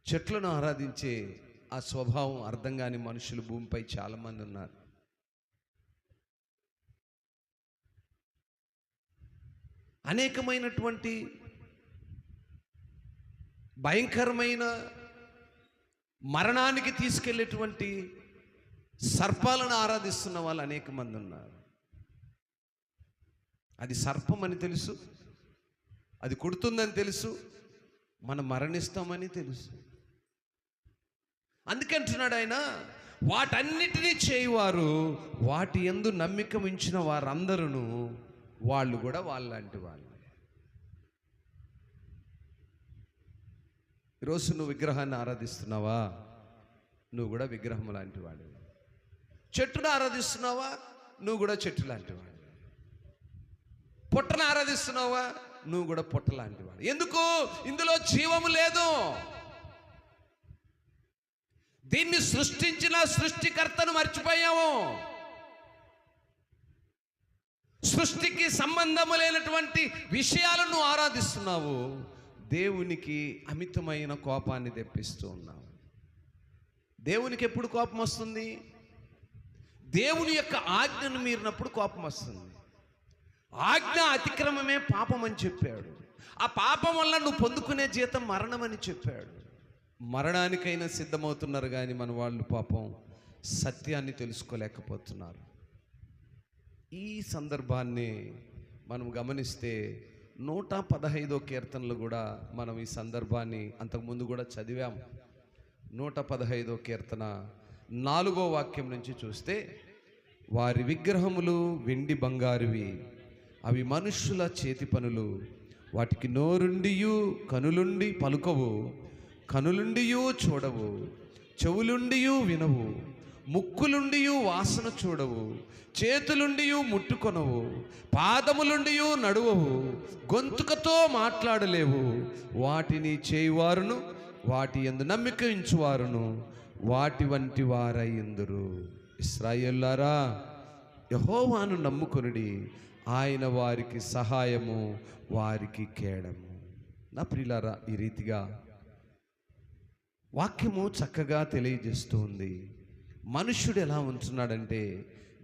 చెట్లను ఆరాధించే ఆ స్వభావం అర్థం కాని మనుషులు భూమిపై చాలామంది ఉన్నారు. అనేకమైనటువంటి భయంకరమైన మరణానికి తీసుకెళ్ళేటువంటి సర్పాలను ఆరాధిస్తున్న వాళ్ళు అనేక మంది ఉన్నారు. అది సర్పం అని తెలుసు, అది కుడుతుందని తెలుసు, మనం మరణిస్తామని తెలుసు. అందుకంటున్నాడు ఆయన, వాటన్నిటినీ చేయువారు వాటి యందు నమ్మిక ఉంచిన వారందరూ వాళ్ళు కూడా వాళ్ళంటి వాళ్ళు. ఈరోజు నువ్వు విగ్రహాన్ని ఆరాధిస్తున్నావా? నువ్వు కూడా విగ్రహం లాంటి వాడు. చెట్టును ఆరాధిస్తున్నావా? నువ్వు కూడా చెట్టు లాంటి వాడు. పుట్టను ఆరాధిస్తున్నావా? నువ్వు కూడా పుట్ట లాంటి వాడు. ఎందుకు? ఇందులో జీవము లేదు. దీన్ని సృష్టించిన సృష్టికర్తను మర్చిపోయాము. సృష్టికి సంబంధము లేనటువంటి విషయాలను ఆరాధిస్తున్నావు. దేవునికి అమితమైన కోపాన్ని తెప్పిస్తూ ఉన్నావు. దేవునికి ఎప్పుడు కోపం వస్తుంది? దేవుని యొక్క ఆజ్ఞను మీరినప్పుడు కోపం వస్తుంది. ఆజ్ఞ అతిక్రమమే పాపం అని చెప్పాడు. ఆ పాపం వల్ల నువ్వు పొందుకునే జీతం మరణం అని చెప్పాడు. మరణానికైనా సిద్ధమవుతున్నారు కానీ మన వాళ్ళు పాపం సత్యాన్ని తెలుసుకోలేకపోతున్నారు. ఈ సందర్భాన్ని మనం గమనిస్తే 115వ కీర్తనలు కూడా మనం ఈ సందర్భాన్ని అంతకుముందు కూడా చదివాము. 115వ కీర్తన 4వ వాక్యం నుంచి చూస్తే, వారి విగ్రహములు వెండి బంగారువి, అవి మనుష్యుల చేతి పనులు, వాటికి నోరుండియు కనులుండి పలుకవు, కనులుండియు చూడవు, చెవులుండియు వినవు, ముక్కులుండియు వాసన చూడవు, చేతులుండియు ముట్టుకొనవు, పాదములుండియు నడువవు, గొంతుకతో మాట్లాడలేవు. వాటిని చేయువారును వాటి యందు నమ్మిక ఉంచువారును వాటి వంటి వారయ్యుందురు. ఇశ్రాయేలులారా, యెహోవాను నమ్ముకొనుడి, ఆయన వారికి సహాయము, వారికి కేడము. నా ప్రియులారా, ఈ రీతిగా వాక్యము చక్కగా తెలియజేస్తూ ఉంది. మనుష్యుడు ఎలా ఉంటున్నాడంటే,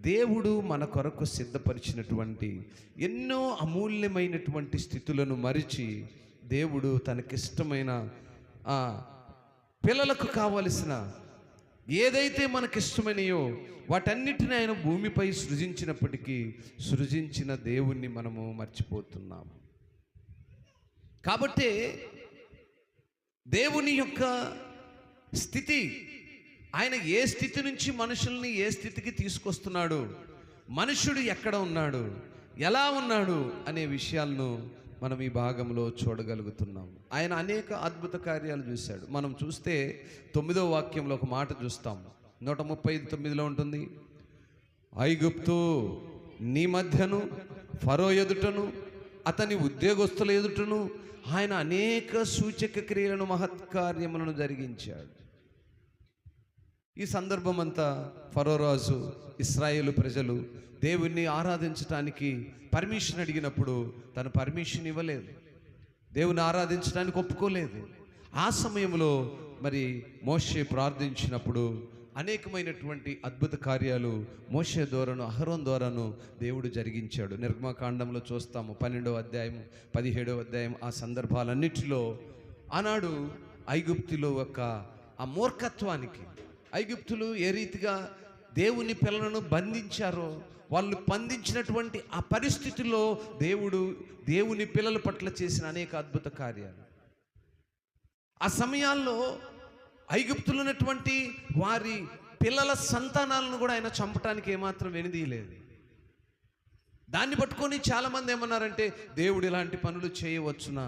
దేవుడు మన కొరకు సిద్ధపరిచినటువంటి ఎన్నో అమూల్యమైనటువంటి స్థితులను మరిచి, దేవుడు తనకిష్టమైన పిల్లలకు కావలసిన ఏదైతే మనకిష్టమైనయో వాటన్నిటిని ఆయన భూమిపై సృజించినప్పటికీ సృజించిన దేవుణ్ణి మనము మర్చిపోతున్నాము. కాబట్టి దేవుని యొక్క స్థితి, ఆయన ఏ స్థితి నుంచి మనుషుల్ని ఏ స్థితికి తీసుకొస్తున్నాడు, మనుష్యుడు ఎక్కడ ఉన్నాడు, ఎలా ఉన్నాడు అనే విషయాలను మనం ఈ భాగంలో చూడగలుగుతున్నాం. ఆయన అనేక అద్భుత కార్యాలు చూశాడు. మనం చూస్తే 9వ వాక్యంలో ఒక మాట చూస్తాం. 135:9 ఉంటుంది, ఐగుప్తు నీ మధ్యను, ఫరో ఎదుటను, అతని ఉద్యోగస్తుల ఎదుటను ఆయన అనేక సూచక క్రియలను, మహత్కార్యములను జరిగించాడు. ఈ సందర్భం అంతా ఫరో రాజు ఇశ్రాయేలు ప్రజలు దేవుణ్ణి ఆరాధించడానికి పర్మిషన్ అడిగినప్పుడు తను పర్మిషన్ ఇవ్వలేదు, దేవుని ఆరాధించడానికి ఒప్పుకోలేదు. ఆ సమయంలో మరి మోషే ప్రార్థించినప్పుడు అనేకమైనటువంటి అద్భుత కార్యాలు మోషే ద్వారాను, అహరోన్ ద్వారాను దేవుడు జరిగించాడు. నిర్గమకాండంలో చూస్తాము 12వ అధ్యాయం 17వ అధ్యాయం. ఆ సందర్భాలన్నిటిలో ఆనాడు ఐగుప్తులో ఒక ఆ మూర్ఖత్వానికి, ఐగుప్తులు ఏ రీతిగా దేవుని పిల్లలను బంధించారో, వాళ్ళు బంధించినటువంటి ఆ పరిస్థితుల్లో దేవుడు దేవుని పిల్లల పట్ల చేసిన అనేక అద్భుత కార్యాలు. ఆ సమయాల్లో ఐగుప్తులు ఉన్నటువంటి వారి పిల్లల సంతానాలను కూడా ఆయన చంపటానికి ఏమాత్రం వెనుదీయలేదు. దాన్ని పట్టుకొని చాలామంది ఏమన్నారంటే, దేవుడు ఇలాంటి పనులు చేయవచ్చునా?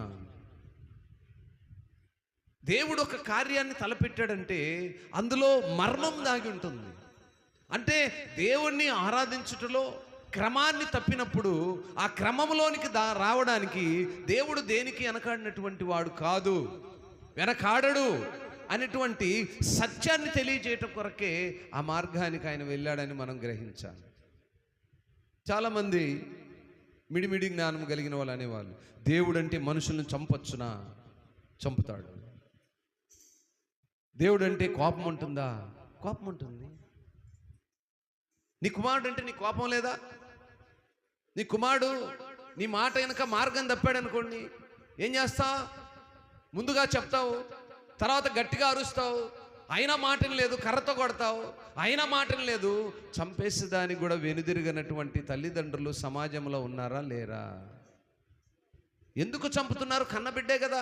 దేవుడు ఒక కార్యాన్ని తలపెట్టాడంటే అందులో మర్మం దాగి ఉంటుంది. అంటే దేవుణ్ణి ఆరాధించుటలో క్రమాన్ని తప్పినప్పుడు ఆ క్రమంలోనికి రావడానికి దేవుడు దేనికి వెనకాడినటువంటి వాడు కాదు, వెనకాడడు అనేటువంటి సత్యాన్ని తెలియజేయటం కొరకే ఆ మార్గానికి ఆయన వెళ్ళాడని మనం గ్రహించాలి. చాలామంది మిడిమిడి జ్ఞానం కలిగిన వాళ్ళు అనేవాళ్ళు, దేవుడు అంటే మనుషులను చంపొచ్చునా? చంపుతాడు. దేవుడు అంటే కోపం ఉంటుందా? కోపం ఉంటుంది. నీ కుమారుడు అంటే నీ కోపం లేదా? నీ కుమారుడు నీ మాట వెనక మార్గం తప్పాడు అనుకోండి, ఏం చేస్తావు? ముందుగా చెప్తావు, తర్వాత గట్టిగా అరుస్తావు, అయినా మాటని లేదు, కర్రతో కొడతావు, అయినా మాటని లేదు, చంపేసేదానికి కూడా వెనుదిరిగినటువంటి తల్లిదండ్రులు సమాజంలో ఉన్నారా లేరా? ఎందుకు చంపుతున్నారు? కన్నబిడ్డే కదా.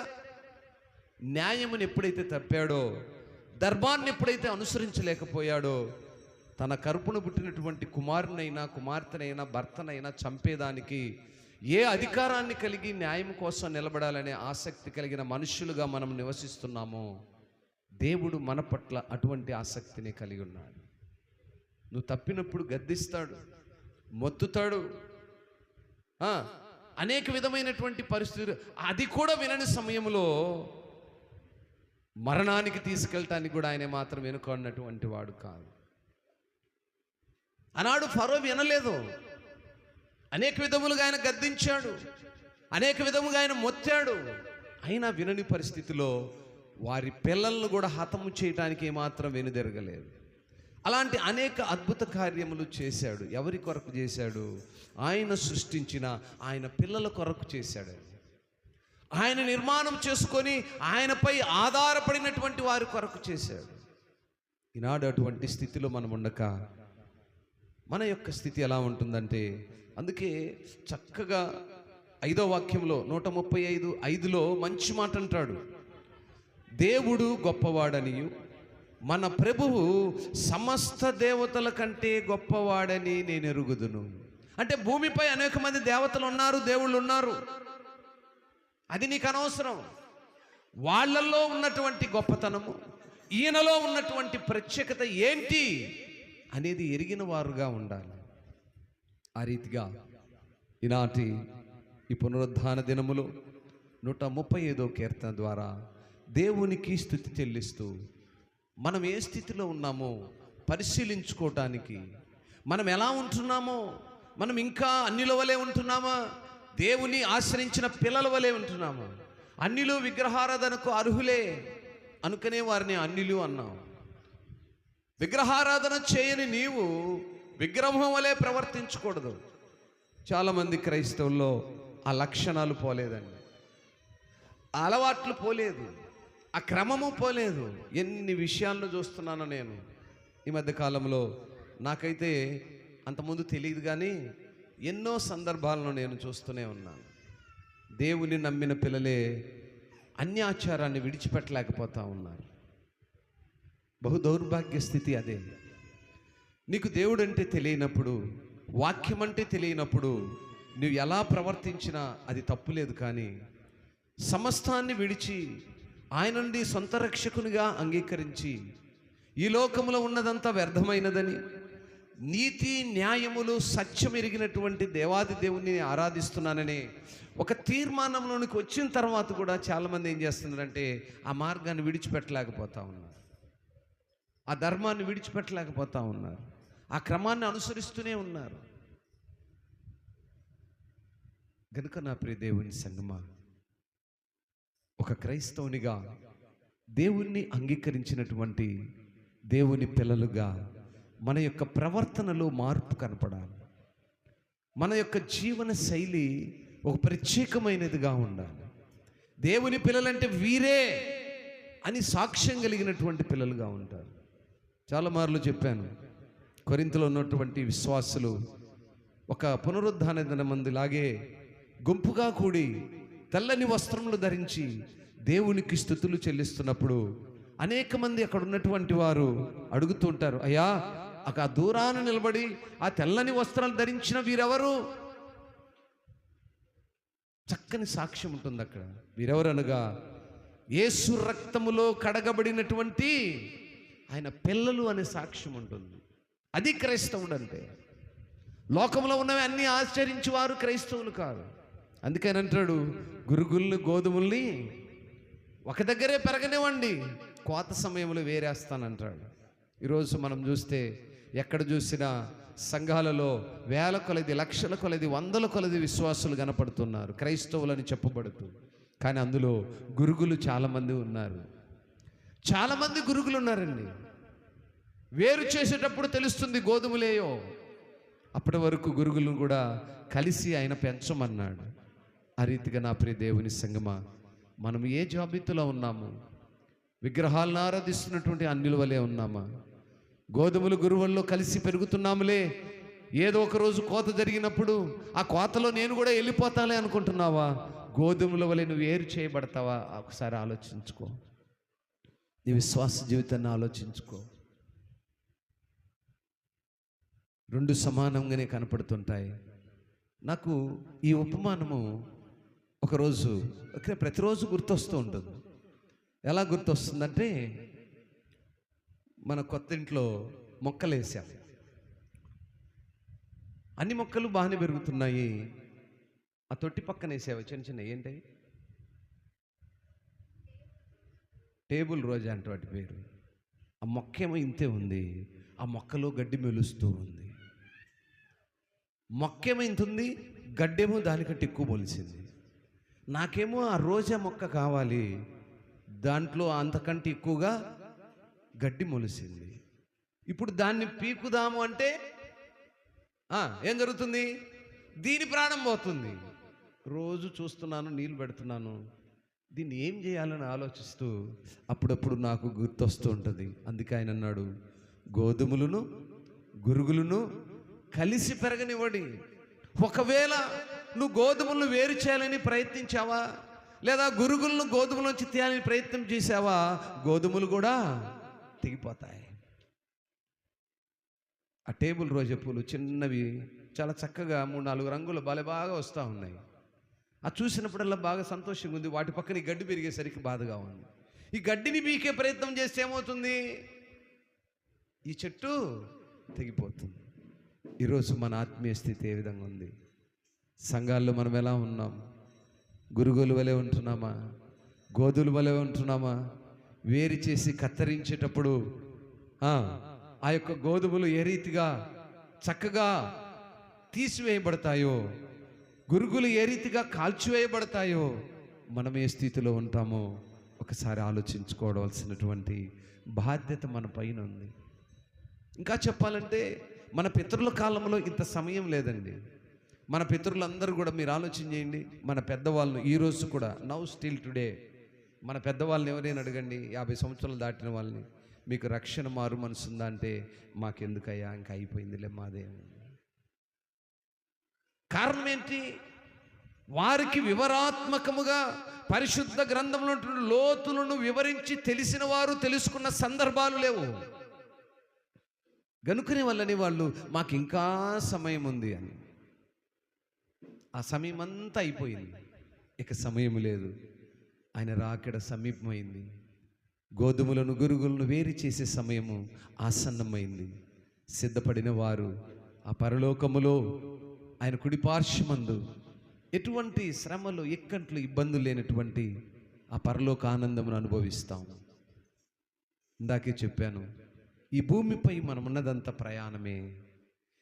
న్యాయముని ఎప్పుడైతే తప్పాడో, ధర్మాన్ని ఎప్పుడైతే అనుసరించలేకపోయాడో, తన కరుపును పుట్టినటువంటి కుమారునైనా కుమార్తెనైనా భర్తనైనా చంపేదానికి ఏ అధికారాన్ని కలిగి న్యాయం కోసం నిలబడాలనే ఆసక్తి కలిగిన మనుషులుగా మనం నివసిస్తున్నామో, దేవుడు మన పట్ల అటువంటి ఆసక్తిని కలిగి ఉన్నాడు. నువ్వు తప్పినప్పుడు గద్దిస్తాడు, మొత్తుతాడు, అనేక విధమైనటువంటి పరిస్థితులు. అది కూడా వినని సమయంలో మరణానికి తీసుకెళ్ళటానికి కూడా ఆయన మాత్రం వెనుకొన్నటువంటి వాడు కాదు. ఆనాడు ఫరో వినలేదు, అనేక విధములుగా ఆయన గద్దించాడు, అనేక విధముగా ఆయన మొత్తాడు. అయినా వినని పరిస్థితిలో వారి పిల్లలను కూడా హతము చేయడానికి ఏమాత్రం వెనుదిరగలేదు. అలాంటి అనేక అద్భుత కార్యములు చేశాడు. ఎవరి కొరకు చేశాడు? ఆయన సృష్టించిన ఆయన పిల్లల కొరకు చేశాడు. ఆయన నిర్మాణం చేసుకొని ఆయనపై ఆధారపడినటువంటి వారి కొరకు చేశాడు. ఈనాడు అటువంటి స్థితిలో మనం ఉండక మన యొక్క స్థితి ఎలా ఉంటుందంటే, అందుకే చక్కగా 5వ వాక్యంలో 135:5లో మంచి మాట అంటాడు, దేవుడు గొప్పవాడనియు మన ప్రభువు సమస్త దేవతల కంటే గొప్పవాడని నేను ఎరుగుదును. అంటే భూమిపై అనేక మంది దేవతలు ఉన్నారు, దేవుళ్ళు ఉన్నారు, అది నీకు అనవసరం. వాళ్ళల్లో ఉన్నటువంటి గొప్పతనము, ఈయనలో ఉన్నటువంటి ప్రత్యేకత ఏంటి అనేది ఎరిగిన వారుగా ఉండాలి. ఆ రీతిగా ఈనాటి ఈ పునరుద్ధాన దినములో 135వ కీర్తన ద్వారా దేవునికి స్తుతి చెల్లిస్తూ మనం ఏ స్థితిలో ఉన్నామో పరిశీలించుకోవటానికి, మనం ఎలా ఉంటున్నామో, మనం ఇంకా అన్యుల వలె ఉంటున్నామా, దేవుని ఆశ్రయించిన పిల్లల వలె ఉంటున్నామా? అన్యులు విగ్రహారాధనకు అర్హులే అనుకునే వారిని అన్యులు అన్నాం. విగ్రహారాధన చేయని నీవు విగ్రహం వలె ప్రవర్తించకూడదు. చాలామంది క్రైస్తవుల్లో ఆ లక్షణాలు పోలేదండి, ఆ అలవాట్లు పోలేదు, ఆ క్రమము పోలేదు. ఎన్ని విషయాలను చూస్తున్నాను నేను ఈ మధ్య కాలంలో. నాకైతే అంతకుముందు తెలియదు, కానీ ఎన్నో సందర్భాలను నేను చూస్తూనే ఉన్నాను. దేవుని నమ్మిన పిల్లలే అన్యాచారాన్ని విడిచిపెట్టలేకపోతా ఉన్నారు. బహు దౌర్భాగ్య స్థితి అదే. నీకు దేవుడు అంటే తెలియనప్పుడు, వాక్యం అంటే తెలియనప్పుడు నువ్వు ఎలా ప్రవర్తించినా అది తప్పు లేదు. కానీ సమస్తాన్ని విడిచి ఆయన నుండి సొంత రక్షకునిగా అంగీకరించి ఈ లోకంలో ఉన్నదంతా వ్యర్థమైనదని, నీతి న్యాయములు సత్యం ఎరిగినటువంటి దేవాది దేవుని ఆరాధిస్తున్నానని ఒక తీర్మానంలోనికి వచ్చిన తర్వాత కూడా చాలామంది ఏం చేస్తున్నారంటే ఆ మార్గాన్ని విడిచిపెట్టలేకపోతా ఉన్నారు, ఆ ధర్మాన్ని విడిచిపెట్టలేకపోతా ఉన్నారు, ఆ క్రమాన్ని అనుసరిస్తూనే ఉన్నారు. గనుక నా ప్రియ దేవుని సంగమా, ఒక క్రైస్తవునిగా దేవుణ్ణి అంగీకరించినటువంటి దేవుని పిల్లలుగా మన యొక్క ప్రవర్తనలో మార్పు కనపడాలి. మన యొక్క జీవన శైలి ఒక ప్రత్యేకమైనదిగా ఉండాలి. దేవుని పిల్లలంటే వీరే అని సాక్ష్యం కలిగినటువంటి పిల్లలుగా ఉంటారు. చాలా మార్లు చెప్పాను, కొరింథీలో ఉన్నటువంటి విశ్వాసులు ఒక పునరుద్ధాన దినమందులాగే గుంపుగా కూడి తెల్లని వస్త్రములు ధరించి దేవునికి స్తుతులు చెల్లిస్తున్నప్పుడు అనేక మంది అక్కడ ఉన్నటువంటి వారు అడుగుతూ ఉంటారు, అయ్యా ఆ దూరాన నిలబడి ఆ తెల్లని వస్త్రాలు ధరించిన వీరెవరు? చక్కని సాక్ష్యం ఉంటుంది అక్కడ. వీరెవరనగా యేసు రక్తములో కడగబడినటువంటి ఆయన పిల్లలు అనే సాక్ష్యం ఉంటుంది. అది క్రైస్తవుడు అంటే. లోకంలో ఉన్నవి అన్నీ ఆచరించేవారు క్రైస్తవులు కాదు. అందుకని అంటాడు, గురుగుల్ని గోధుమల్ని ఒక దగ్గరే పెరగనివ్వండి, కోత సమయంలో వేరేస్తానంటాడు. ఈరోజు మనం చూస్తే ఎక్కడ చూసినా సంఘాలలో వేల కొలది, లక్షల కొలది, వందల కొలది విశ్వాసులు కనపడుతున్నారు క్రైస్తవులని చెప్పబడుతూ. కానీ అందులో గురుగులు చాలామంది ఉన్నారు. చాలామంది గురుగులు ఉన్నారండి. వేరు చేసేటప్పుడు తెలుస్తుంది గోధుమలేయో. అప్పటి వరకు గురుగులను కూడా కలిసి ఆయన పెంచమన్నాడు. ఆ రీతిగా నా ప్రియ దేవుని సంగమా, మనం ఏ జాబితాలో ఉన్నాము? విగ్రహాలను ఆరాధిస్తున్నటువంటి అన్యుల వలె ఉన్నామా? గోధుమలు గురువుల్లో కలిసి పెరుగుతున్నాములే, ఏదో ఒక రోజు కోత జరిగినప్పుడు ఆ కోతలో నేను కూడా వెళ్ళిపోతాలే అనుకుంటున్నావా? గోధుమల వలె నువ్వు ఏరు చేయబడతావా? ఒకసారి ఆలోచించుకో. నీ విశ్వాస జీవితాన్ని ఆలోచించుకో. రెండు సమానంగానే కనపడుతుంటాయి. నాకు ఈ ఉపమానము ఒకరోజు, ప్రతిరోజు గుర్తొస్తూ ఉంటుంది. ఎలా గుర్తొస్తుందంటే, మన కొత్త ఇంట్లో మొక్కలు వేసాం. అన్ని మొక్కలు బాగానే పెరుగుతున్నాయి. ఆ తొట్టి పక్కన వేసావు చిన్న చిన్న, ఏంటి టేబుల్ రోజా అంటే వాటి పేరు. ఆ మొక్కేమో ఇంతే ఉంది, ఆ మొక్కలో గడ్డి మెలుస్తూ ఉంది. మొక్కేమో ఇంత ఉంది, గడ్డేమో దానికంటే ఎక్కువ మొలిసింది. నాకేమో ఆ రోజా మొక్క కావాలి, దాంట్లో అంతకంటే ఎక్కువగా గడ్డి మొలిసింది. ఇప్పుడు దాన్ని పీకుదాము అంటే ఏం జరుగుతుంది? దీని ప్రాణం పోతుంది. రోజు చూస్తున్నాను, నీళ్ళు పెడుతున్నాను, దీన్ని ఏం చేయాలని ఆలోచిస్తూ అప్పుడప్పుడు నాకు గుర్తొస్తూ ఉంటుంది. అందుకే ఆయన అన్నాడు, గోధుమలను గురుగులను కలిసి పెరగనివ్వండి. ఒకవేళ నువ్వు గోధుమలను వేరు చేయాలని ప్రయత్నించావా, లేదా గురుగులను గోధుమలోంచి తీయాలని ప్రయత్నం చేసావా, గోధుమలు కూడా తెగిపోతాయి. ఆ టేబుల్ రోజా పూలు చిన్నవి, చాలా చక్కగా 3-4 రంగులు బాగా వస్తూ ఉన్నాయి. అది చూసినప్పుడల్లా బాగా సంతోషంగా ఉంది. వాటి పక్కన ఈ గడ్డి పెరిగేసరికి బాధగా ఉంది. ఈ గడ్డిని బీకే ప్రయత్నం చేస్తే ఏమవుతుంది? ఈ చెట్టు తెగిపోతుంది. ఈరోజు మన ఆత్మీయ స్థితి ఏ విధంగా ఉంది? సంఘాల్లో మనం ఎలా ఉన్నాం? గురుగుల వలె ఉంటున్నామా? గోధుల వలె ఉంటున్నామా? వేరు చేసి కత్తిరించేటప్పుడు ఆ యొక్క గోధుమలు ఏ రీతిగా చక్కగా తీసివేయబడతాయో, గురుగులు ఏ రీతిగా కాల్చివేయబడతాయో, మనం ఏ స్థితిలో ఉంటామో ఒకసారి ఆలోచించుకోవాల్సినటువంటి బాధ్యత మన పైన ఉంది. ఇంకా చెప్పాలంటే మన పితరుల కాలంలో ఇంత సమయం లేదండి. మన పితరులందరూ కూడా మీరు ఆలోచన చేయండి. మన పెద్దవాళ్ళను ఈరోజు కూడా నౌ స్టిల్ టుడే మన పెద్దవాళ్ళని ఎవరైనా అడగండి, 50 సంవత్సరాలు దాటిన వాళ్ళని, మీకు రక్షణ మారు మనసు ఉందా అంటే మాకెందుకయ్యా, ఇంకా అయిపోయిందిలే మాదే. కారణం ఏంటి? వారికి వివరాత్మకముగా పరిశుద్ధ గ్రంథంలో లోతులను వివరించి తెలిసిన వారు, తెలుసుకున్న సందర్భాలు లేవు. గనుకునే వాళ్ళని వాళ్ళు మాకు ఇంకా సమయం ఉంది అని. ఆ సమయం అంతా అయిపోయింది, ఇక సమయం లేదు. ఆయన రాకడ సమీపమైంది. గోధుమలను గురుగులను వేరు చేసే సమయము ఆసన్నమైంది. సిద్ధపడిన వారు ఆ పరలోకములో ఆయన కుడిపార్శ్వమందు ఎటువంటి శ్రమలు, ఇక్కట్లు, ఇబ్బందులు లేనటువంటి ఆ పరలోక ఆనందమును అనుభవిస్తాం. ఇందాకే చెప్పాను, ఈ భూమిపై మనం ఉన్నదంతా ప్రయాణమే.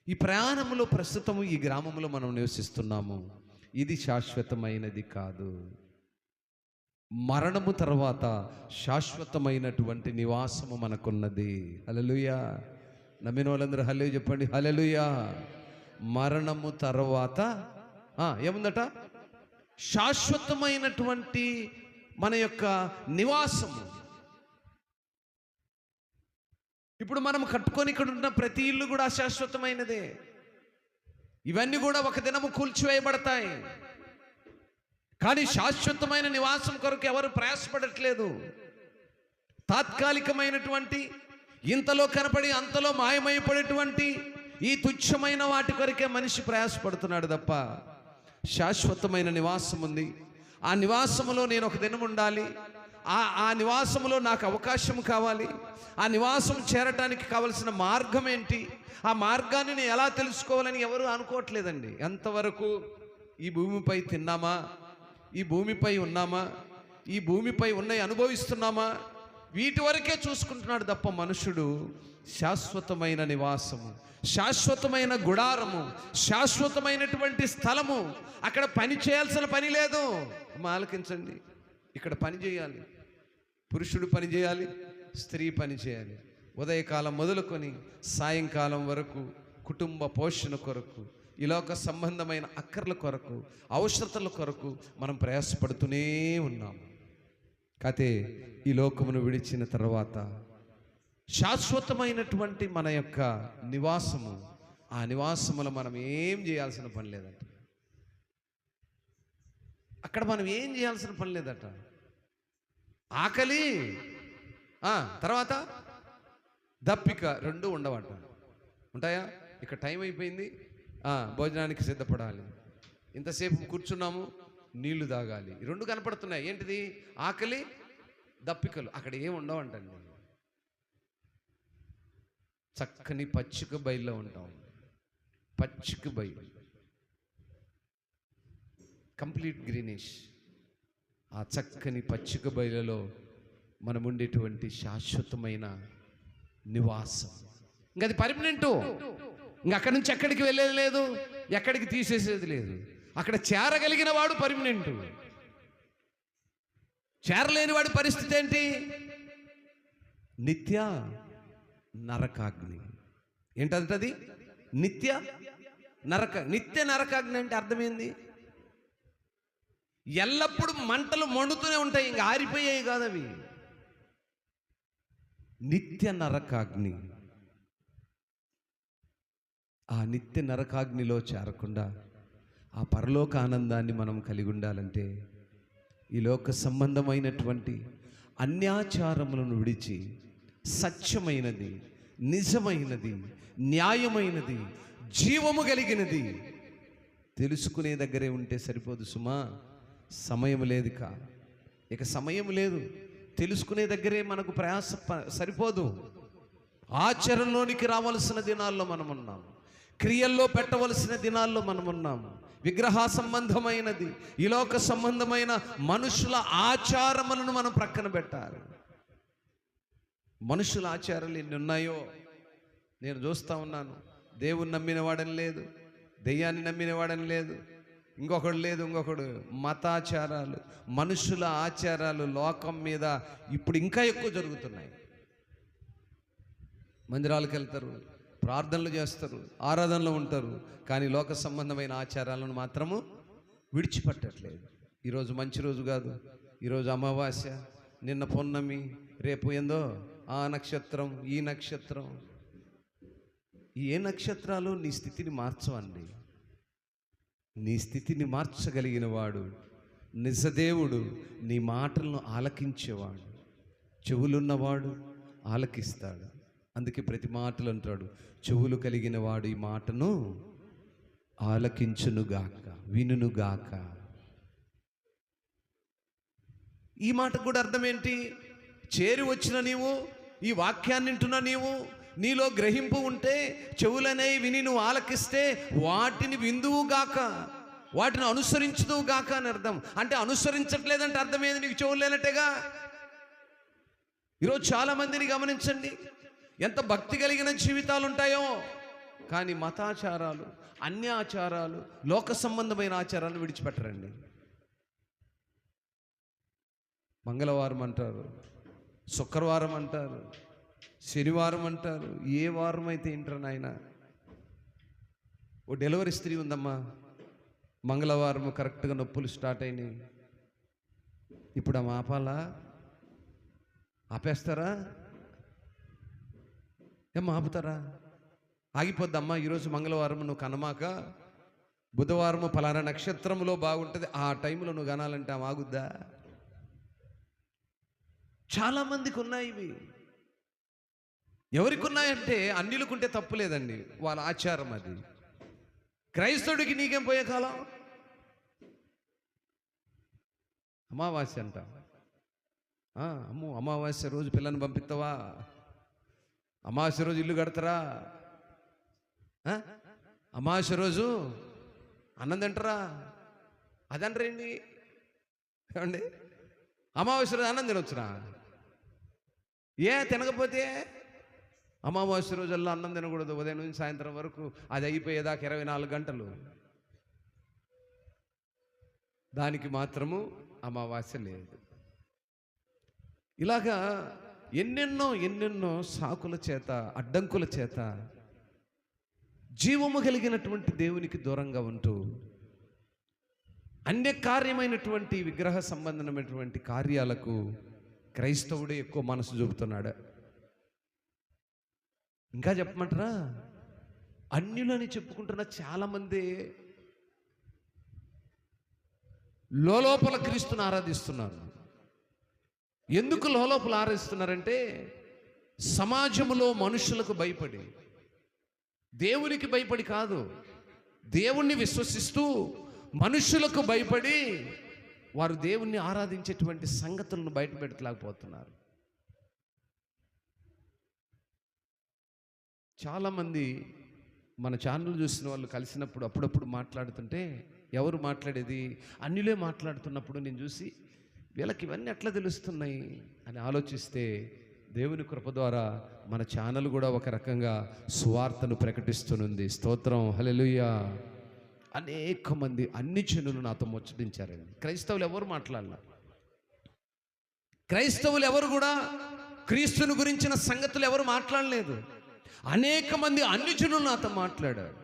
ఈ ప్రయాణంలో ప్రస్తుతము ఈ గ్రామంలో మనం నివసిస్తున్నాము. ఇది శాశ్వతమైనది కాదు. మరణము తర్వాత శాశ్వతమైనటువంటి నివాసము మనకున్నది. హల్లెలూయా. నమ్మిన వాళ్ళందరూ హల్లెలూయా చెప్పండి. హల్లెలూయా. మరణము తర్వాత ఏముందట? శాశ్వతమైనటువంటి మన యొక్క నివాసము. ఇప్పుడు మనం కట్టుకొని ఇక్కడ ఉన్న ప్రతి ఇల్లు కూడా శాశ్వతమైనదే. ఇవన్నీ కూడా ఒక దినము కూల్చివేయబడతాయి. కానీ శాశ్వతమైన నివాసం కొరకు ఎవరు ప్రయాసపడట్లేదు. తాత్కాలికమైనటువంటి, ఇంతలో కనపడి అంతలో మాయమైపడేటువంటి ఈ తుచ్చమైన వాటి కొరకే మనిషి ప్రయాసపడుతున్నాడు తప్ప శాశ్వతమైన నివాసం ఉంది. ఆ నివాసములో నేను ఒక దినం ఉండాలి, ఆ నివాసములో నాకు అవకాశం కావాలి, ఆ నివాసం చేరటానికి కావలసిన మార్గం ఏంటి, ఆ మార్గాన్ని నేను ఎలా తెలుసుకోవాలని ఎవరు అనుకోవట్లేదండి. ఎంతవరకు ఈ భూమిపై తిన్నామా, ఈ భూమిపై ఉన్నామా, ఈ భూమిపై ఉన్నాయి అనుభవిస్తున్నామా, వీటి వరకే చూసుకుంటున్నాడు తప్ప మనుషుడు శాశ్వతమైన నివాసము, శాశ్వతమైన గుడారము, శాశ్వతమైనటువంటి స్థలము, అక్కడ పని చేయాల్సిన పని లేదు. ఆలకించండి, ఇక్కడ పని చేయాలి, పురుషుడు పని చేయాలి, స్త్రీ పని చేయాలి. ఉదయకాలం మొదలుకొని సాయంకాలం వరకు కుటుంబ పోషణ కొరకు, ఈ లోక సంబంధమైన అక్కర్ల కొరకు, అవసరతల కొరకు మనం ప్రయాసపడుతూనే ఉన్నాం. కాతే ఈ లోకమును విడిచిన తర్వాత శాశ్వతమైనటువంటి మన యొక్క నివాసము, ఆ నివాసములో మనం ఏం చేయాల్సిన పని లేదట. అక్కడ మనం ఏం చేయాల్సిన పని లేదట. ఆకలి తర్వాత దప్పిక రెండు ఉండవట. ఉంటాయా? ఇక టైం అయిపోయింది, భోజనానికి సిద్ధపడాలి, ఇంతసేపు కూర్చున్నాము, నీళ్లు తాగాలి. ఈ రెండు కనపడుతున్నాయి. ఏంటిది? ఆకలి, దప్పికలు. అక్కడ ఏం ఉండవంటండి. చక్కని పచ్చిక బయల్లో ఉంటాం. పచ్చిక బయలు, కంప్లీట్ గ్రీనిష్. ఆ చక్కని పచ్చిక బయలులో మనం ఉండేటువంటి శాశ్వతమైన నివాసం. ఇంకా అది పర్మనెంటు. ఇంక అక్కడి నుంచి ఎక్కడికి వెళ్ళేది లేదు, ఎక్కడికి తీసేసేది లేదు. అక్కడ చేరగలిగిన వాడు పర్మనెంటు. చేరలేని వాడి పరిస్థితి ఏంటి? నిత్య నరకాగ్ని. ఏంటంటది? నిత్య నరకాగ్ని అంటే అర్థమైంది. ఎల్లప్పుడూ మంటలు మండుతూనే ఉంటాయి, ఇంకా ఆరిపోయాయి కాదు అవి. నిత్య నరకాగ్ని. ఆ నిత్య నరకాగ్నిలో చేరకుండా ఆ పరలోక ఆనందాన్ని మనం కలిగి ఉండాలంటే ఈ లోక సంబంధమైనటువంటి అన్యాచారములను విడిచి సత్యమైనది, నిజమైనది, న్యాయమైనది, జీవము కలిగినది తెలుసుకునే దగ్గరే ఉంటే సరిపోదు సుమా. సమయం లేదు, ఇక సమయం లేదు. తెలుసుకునే దగ్గరే మనకు ప్రయాస సరిపోదు. ఆచరణలోనికి రావాల్సిన దినాల్లో మనం ఉన్నాం. క్రియల్లో పెట్టవలసిన దినాల్లో మనం ఉన్నాం. విగ్రహ సంబంధమైనది, ఈ లోక సంబంధమైన మనుషుల ఆచారములను మనం ప్రక్కన పెట్టాలి. మనుషుల ఆచారాలు ఎన్ని ఉన్నాయో నేను చూస్తూ ఉన్నాను. దేవుని నమ్మిన వాడని లేదు, దెయ్యాన్ని నమ్మిన వాడని లేదు, ఇంకొకడు మతాచారాలు, మనుషుల ఆచారాలు లోకం మీద ఇప్పుడు ఇంకా ఎక్కువ జరుగుతున్నాయి. మందిరాలకు వెళ్తారు, ప్రార్థనలు చేస్తారు, ఆరాధనలు ఉంటారు, కానీ లోక సంబంధమైన ఆచారాలను మాత్రము విడిచిపెట్టట్లేదు. ఈరోజు మంచి రోజు కాదు, ఈరోజు అమావాస్య, నిన్న పౌర్ణమి, రేపు ఏందో ఆ నక్షత్రం, ఈ నక్షత్రం. ఏ నక్షత్రాలు నీ స్థితిని మార్చవండి. నీ స్థితిని మార్చగలిగిన వాడు నిజదేవుడు, నీ మాటలను ఆలకించేవాడు, చెవులున్నవాడు ఆలకిస్తాడు. అందుకే ప్రతి మాటలు అంటాడు, చెవులు కలిగిన వాడు ఈ మాటను ఆలకించునుగాక, వినుగాక. ఈ మాటకు కూడా అర్థం ఏంటి? చేరి వచ్చిన నీవు, ఈ వాక్యాన్ని వింటున్న నీవు, నీలో గ్రహింపు ఉంటే, చెవులనే విని నువ్వు ఆలకిస్తే వాటిని విందువుగాక, వాటిని అనుసరించుదువుగాక అని అర్థం. అంటే అనుసరించట్లేదంటే అర్థం ఏది? నీకు చెవులు లేనట్టేగా. ఈరోజు చాలామందిని గమనించండి, ఎంత భక్తి కలిగిన జీవితాలు ఉంటాయో, కానీ మతాచారాలు, అన్య ఆచారాలు, లోక సంబంధమైన ఆచారాలను విడిచిపెట్టరండి. మంగళవారం అంటారు, శుక్రవారం అంటారు, శనివారం అంటారు, ఏ వారం అయితే ఏంటారు నాయన. ఓ డెలివరీ స్త్రీ ఉందమ్మా, మంగళవారం కరెక్ట్గా నొప్పులు స్టార్ట్ అయినాయి. ఇప్పుడు ఆమె ఆపాలా? ఆపేస్తారా? ఏమో ఆపుతారా? ఆగిపోద్దమ్మా, ఈరోజు మంగళవారం నువ్వు కనమాక, బుధవారము ఫలానా నక్షత్రంలో బాగుంటుంది, ఆ టైంలో నువ్వు కనాలంటే ఆమె ఆగుద్దా? చాలామందికి ఉన్నాయి ఇవి. ఎవరికి ఉన్నాయంటే అన్యులకుంటే తప్పు లేదండి, వాళ్ళ ఆచారం అది. క్రైస్తవుడికి నీకేం పోయే కాలం? అమావాస్య అంట. అమ్మో, అమావాస్య రోజు పిల్లని పంపిస్తావా? అమావాస్య రోజు ఇల్లు కడతారా? అమావాస్య రోజు అన్నం తింటారా? అదంటారేంటి ఏమండి? అమావాస్య రోజు అన్నం తినొచ్చురా? ఏ తినకపోతే? అమావాస్య రోజుల్లో అన్నం తినకూడదు, ఉదయం నుంచి సాయంత్రం వరకు, అది అయిపోయేదాకా 24 గంటలు. దానికి మాత్రము అమావాస్య లేదు. ఇలాగా ఎన్నెన్నో సాకుల చేత, అడ్డంకుల చేత జీవము కలిగినటువంటి దేవునికి దూరంగా ఉంటూ అన్య కార్యమైనటువంటి విగ్రహ సంబంధమైనటువంటి కార్యాలకు క్రైస్తవుడే ఎక్కువ మనసు చూపుతున్నాడు. ఇంకా చెప్పమంటారా? అన్యులని చెప్పుకుంటున్న చాలామంది లోపల క్రీస్తుని ఆరాధిస్తున్నారు. ఎందుకు లోపల ఆరాధిస్తున్నారంటే సమాజంలో మనుషులకు భయపడి, దేవునికి భయపడి కాదు, దేవుణ్ణి విశ్వసిస్తూ మనుషులకు భయపడి వారు దేవుణ్ణి ఆరాధించేటువంటి సంగతులను బయట పెట్టలేకపోతున్నారు. చాలామంది మన ఛానల్ చూసిన వాళ్ళు కలిసినప్పుడు అప్పుడప్పుడు మాట్లాడుతుంటే, ఎవరు మాట్లాడేది? అన్యులే మాట్లాడుతున్నప్పుడు నేను చూసి వీళ్ళకి ఇవన్నీ ఎట్లా తెలుస్తున్నాయి అని ఆలోచిస్తే, దేవుని కృప ద్వారా మన ఛానల్ కూడా ఒక రకంగా సువార్తను ప్రకటిస్తున్నది. స్తోత్రం, హల్లెలూయా. అనేక మంది అన్ని జనులు నాతో ముచ్చటించారండి. క్రైస్తవులు ఎవరు మాట్లాడాల? క్రైస్తవులు ఎవరు కూడా క్రీస్తుని గురించిన సంగతులు ఎవరు మాట్లాడలేదు. అనేక మంది అన్ని జనులు నాతో మాట్లాడారు.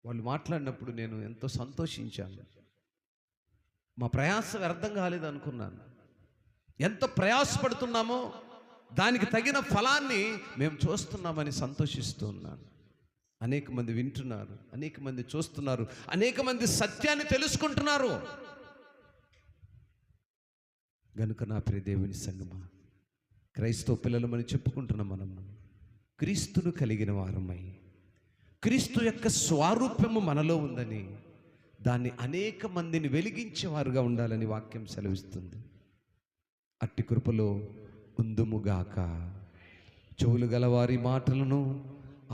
వాళ్ళు మాట్లాడినప్పుడు నేను ఎంతో సంతోషించాను. మా ప్రయాస వ్యర్థం కాలేదు అనుకున్నాను. ఎంత ప్రయాసపడుతున్నామో దానికి తగిన ఫలాన్ని మేము చూస్తున్నామని సంతోషిస్తూ ఉన్నాను. అనేక మంది వింటున్నారు, అనేక మంది చూస్తున్నారు, అనేక మంది సత్యాన్ని తెలుసుకుంటున్నారు. గనుక నా ప్రియ దేవుని సంగమా, క్రైస్తవ పిల్లలమని చెప్పుకుంటున్న మనము క్రీస్తును కలిగిన వారమై, క్రీస్తు యొక్క స్వారూప్యము మనలో ఉందని, దాన్ని అనేక మందిని వెలిగించేవారుగా ఉండాలని వాక్యం సెలవిస్తుంది. అట్టి కృపలో ఉందుముగాక. చెవులు గలవారి మాటలను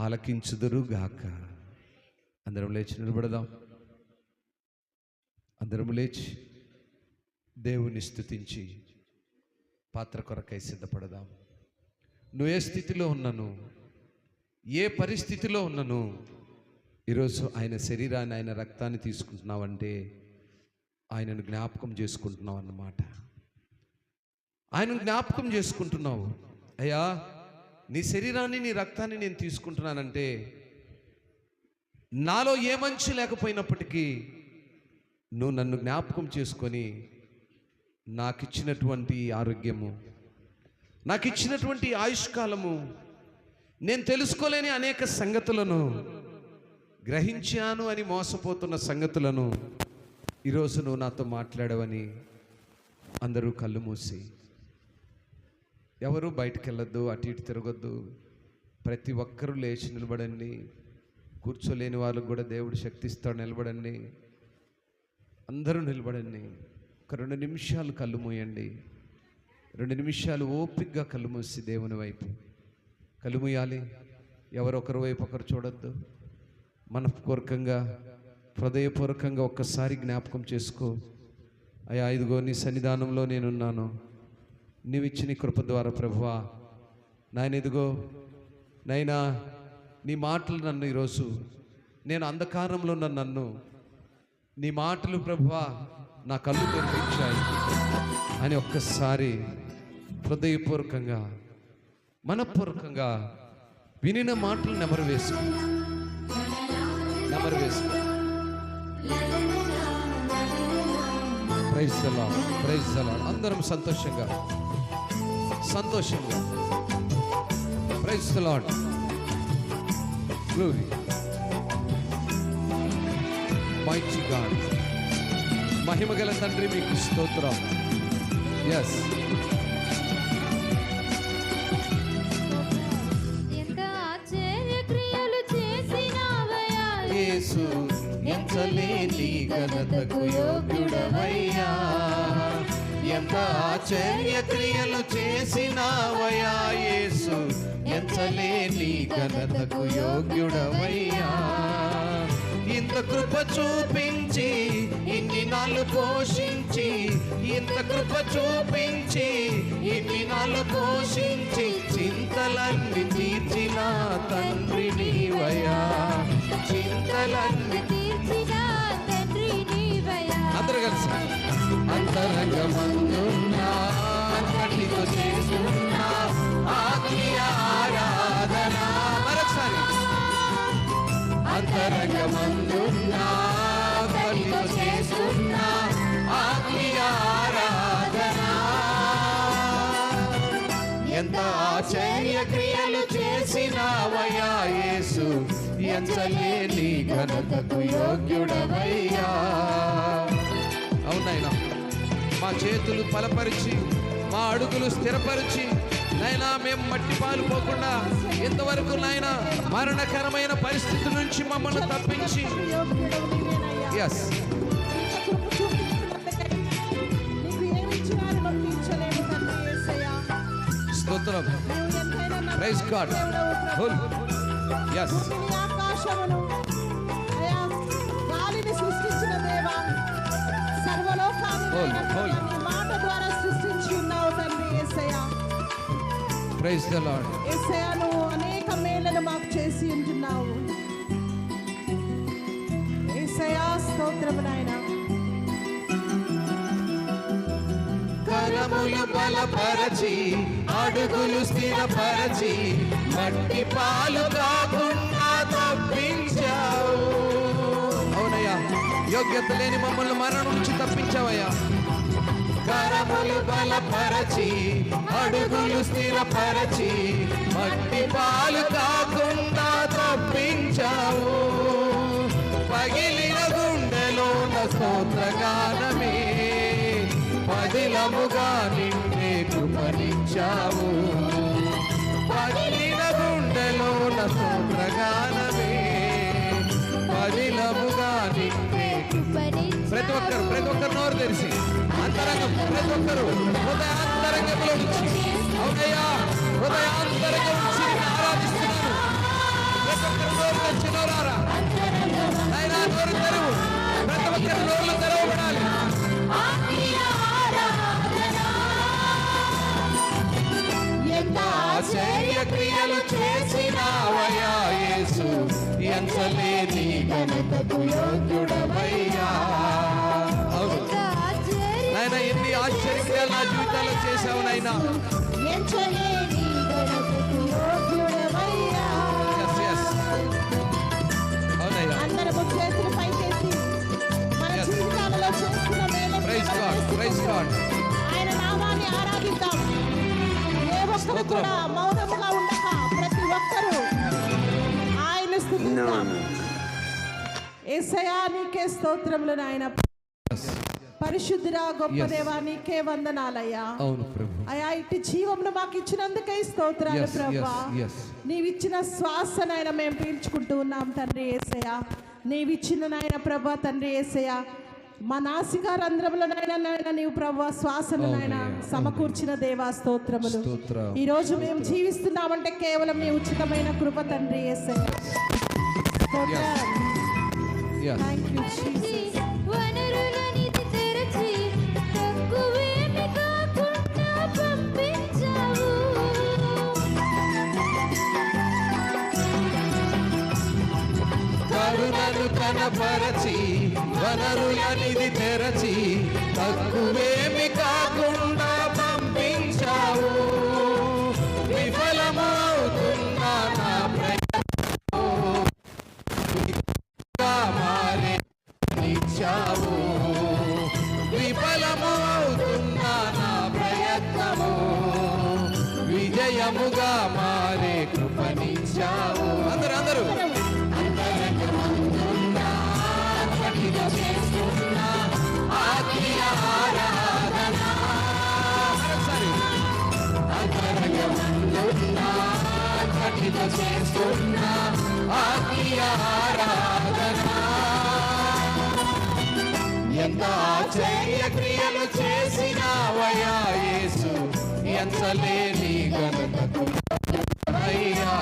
ఆలకించుదురుగాక. అందరం లేచి నిలబడదాం. అందరం లేచి దేవుని స్తుతించి పాత్ర కొరకై సిద్ధపడదాం. నువ్వు ఏ స్థితిలో ఉన్నను, ఏ పరిస్థితిలో ఉన్నను, ఈరోజు ఆయన శరీరాన్ని, ఆయన రక్తాన్ని తీసుకుంటున్నావంటే ఆయనను జ్ఞాపకం చేసుకుంటున్నావు అన్నమాట. ఆయనను జ్ఞాపకం చేసుకుంటున్నావు. అయ్యా, నీ శరీరాన్ని, నీ రక్తాన్ని నేను తీసుకుంటున్నానంటే నాలో ఏ మంచి లేకపోయినప్పటికీ నువ్వు నన్ను జ్ఞాపకం చేసుకొని నాకు ఇచ్చినటువంటి ఆరోగ్యము, నాకు ఇచ్చినటువంటి ఆయుష్కాలము, నేను తెలుసుకోలేని అనేక సంగతులను, గ్రహించాను అని మోసపోతున్న సంగతులను ఈరోజు నువ్వు నాతో మాట్లాడవని అందరూ కళ్ళు మూసి, ఎవరు బయటికి వెళ్ళొద్దు, అటు ఇటు తిరగొద్దు, ప్రతి ఒక్కరూ లేచి నిలబడండి. కూర్చోలేని వాళ్ళకు కూడా దేవుడు శక్తి ఇస్తాడు, నిలబడండి. అందరూ నిలబడండి. ఒక 2 నిమిషాలు కళ్ళు మూయండి. 2 నిమిషాలు ఓపికగా కళ్ళు మూసి దేవుని వైపు కళ్ళు మూయాలి. ఎవరొకరి వైపు ఒకరు చూడొద్దు. మనపూర్వకంగా, హృదయపూర్వకంగా ఒక్కసారి జ్ఞాపకం చేసుకో. అయ్యా, ఇదిగో నీ సన్నిధానంలో నేనున్నాను. నీవిచ్చి నీ కృప ద్వారా ప్రభువా, నాయన ఇదిగో నైనా నీ మాటలు నన్ను ఈరోజు, నేను అంధకారంలో ఉన్న నన్ను నీ మాటలు ప్రభువా నా కళ్ళు తెరిపించాయి అని ఒక్కసారి హృదయపూర్వకంగా, మనపూర్వకంగా వినిన మాటలు నెమరు వేసుకో. Praise the Lord, praise the Lord. అందరం సంతోషంగా praise the Lord. Glory, mighty God. మహిమగల తండ్రి మీకు స్తోత్రం. ఎస్, యేసు ఎంచలేని ఘనతకు యోగ్యుడవయ్యా. ఎంత ఆశ్చర్య క్రియలు చేసినావయ్యా యేసు, ఎంచలేని ఘనతకు యోగ్యుడవయ్యా. ఇంత కృప చూపించి, ఇన్ని నాళ్ళు పోషించి, ఇంత కృప చూపించి, ఇన్ని నాళ్ళు పోషించి, చింతలన్నీ తీర్చిన తండ్రి నీవయ్యా. చింతలన్నీ తీర్చిన తండ్రి నీవయ్యా. అందరూ కలిసి అంతరంగమందున్నా అంతటితో చేస్తున్నా ఆత్మీయ ఆరాధన. మరొకసారి అంతరంగమందున్నా అంతటితో చేస్తున్నా ఆత్మీయ ఆరాధన. ఎంత ఆశ్చర్య క్రియలు చేసినావయ్యా యేసు, ఎంచలేని ఘనతకు యోగ్యుడవయ్యా. అవునైనా మా చేతులు బలపరిచి, మా అడుగులు స్థిరపరిచి, నైనా మేము మట్టి పాలు పోకుండా ఇంతవరకు నాయనా మరణకరమైన పరిస్థితి నుంచి మమ్మల్ని తప్పించి, ఎస్ స్తోత్రం. Praise God. ఎస్, ఆకాశమును గాలిని సృష్టించిన దేవా, సర్వలోకాన్ని మాట ద్వారా సృష్టించి ఉన్నావు తండ్రి యేసయ్యా. Praise the Lord. యేసయ్యా, నువ్వు అనేక మేలులు మాకు చేసి ఉంటున్నావు యేసయ్యా. స్తోత్రము నాయనా. కరములు బలపరచి, అడుగులు స్థిరపరచి, మట్టి పాలు కాకుండా తప్పించావు. అవునయ్యా, యోగ్యత లేని మమ్మల్ని మరణం నుంచి తప్పించావయ్యా. కరములు బలపరచి, అడుగులు స్థిరపరచి, మట్టి పాలు కాకుండా తప్పించావు. పగిలిన గుండెలోన స్తోత్రగానమే, పదిలముగా నిన్నే కృపనిచ్చావు. పగిలిన గుండెలోన స్తోత్రగానమే, పదిలముగా నిన్నే. ప్రతి ఒక్కరు నోరు తెరిచి అంతరంగం, ప్రతి ఒక్కరు హృదయాంతరంగంలో నుంచి అవునయ్యా హృదయాంతరంగా ఉంచి నిన్ను ఆరాధిస్తున్నాను. ప్రతి ఒక్కరి నోరు తెచ్చినోరారా నాయనా, నోరు తెరువు. ప్రతి ఒక్కరి నోర్లు తెరవబడాలి. ఎంత ఆశ్చర్య క్రియలు చేసినావయ్యా యేసు, ఎంచలేని ఘనతకు యోగ్యుడవయ్యా. అవును నాయన, ఎన్ని ఆశ్చర్య క్రియలు నా జీవితంలో చేశావు నాయనా. అవునయ్యా. అందరము చేతులు పైకెత్తి మన జీవితాలలో చేస్తున్న ప్రైజ్ గాడ్, ప్రైజ్ గాడ్. ఆయన నామాన్ని ఆరాధిద్దాం. ఏ ఒక్కరు కూడా మౌనముగా ఉండక ప్రతి ఒక్కరూ ఆయన స్తుతిద్దాం. యేసయ్యా నీకే స్తోత్రములు నాయన. పరిశుద్ధుడా, గొప్ప దేవా, నీకే వందనాలయ్యా. అవును ప్రభు. అయ్యా, ఇట్టి జీవమును మాకు ఇచ్చినందుకే స్తోత్రాలు ప్రభా. నీవిచ్చిన శ్వాస నాయన మేము పీల్చుకుంటూ ఉన్నాం తండ్రి యేసయ్యా. నీవిచ్చిన నాయన ప్రభా తండ్రి యేసయ్యా, మా నాసికా రంధ్రములనైనా నాయన నీవు ప్రభా శ్వాసను నాయన సమకూర్చిన దేవా స్తోత్రములు. ఈ రోజు మేము జీవిస్తున్నామంటే కేవలం నీ ఉచితమైన కృప తండ్రి యేసయ్యా. Thank you Jesus. వనరులనిది తెరచి తక్కువేమి కాకుండా పంపించావు. కరుణను కనపరచి వనరులనిది తెరచి తక్కువేమి కాకుండా పంపించావు. విఫలము అవుతున్నా నా ప్రయత్నంగా మారేనిచ్చావు. విఫలము అవుతున్నా నా ప్రయత్నము విజయముగా మారే కృపనిచ్చావు. అందరూ ఎంత ఆశ్చర్య క్రియలు చేసినావయ్యా యేసు, ఎంచలేని ఘనతకు అయ్యా.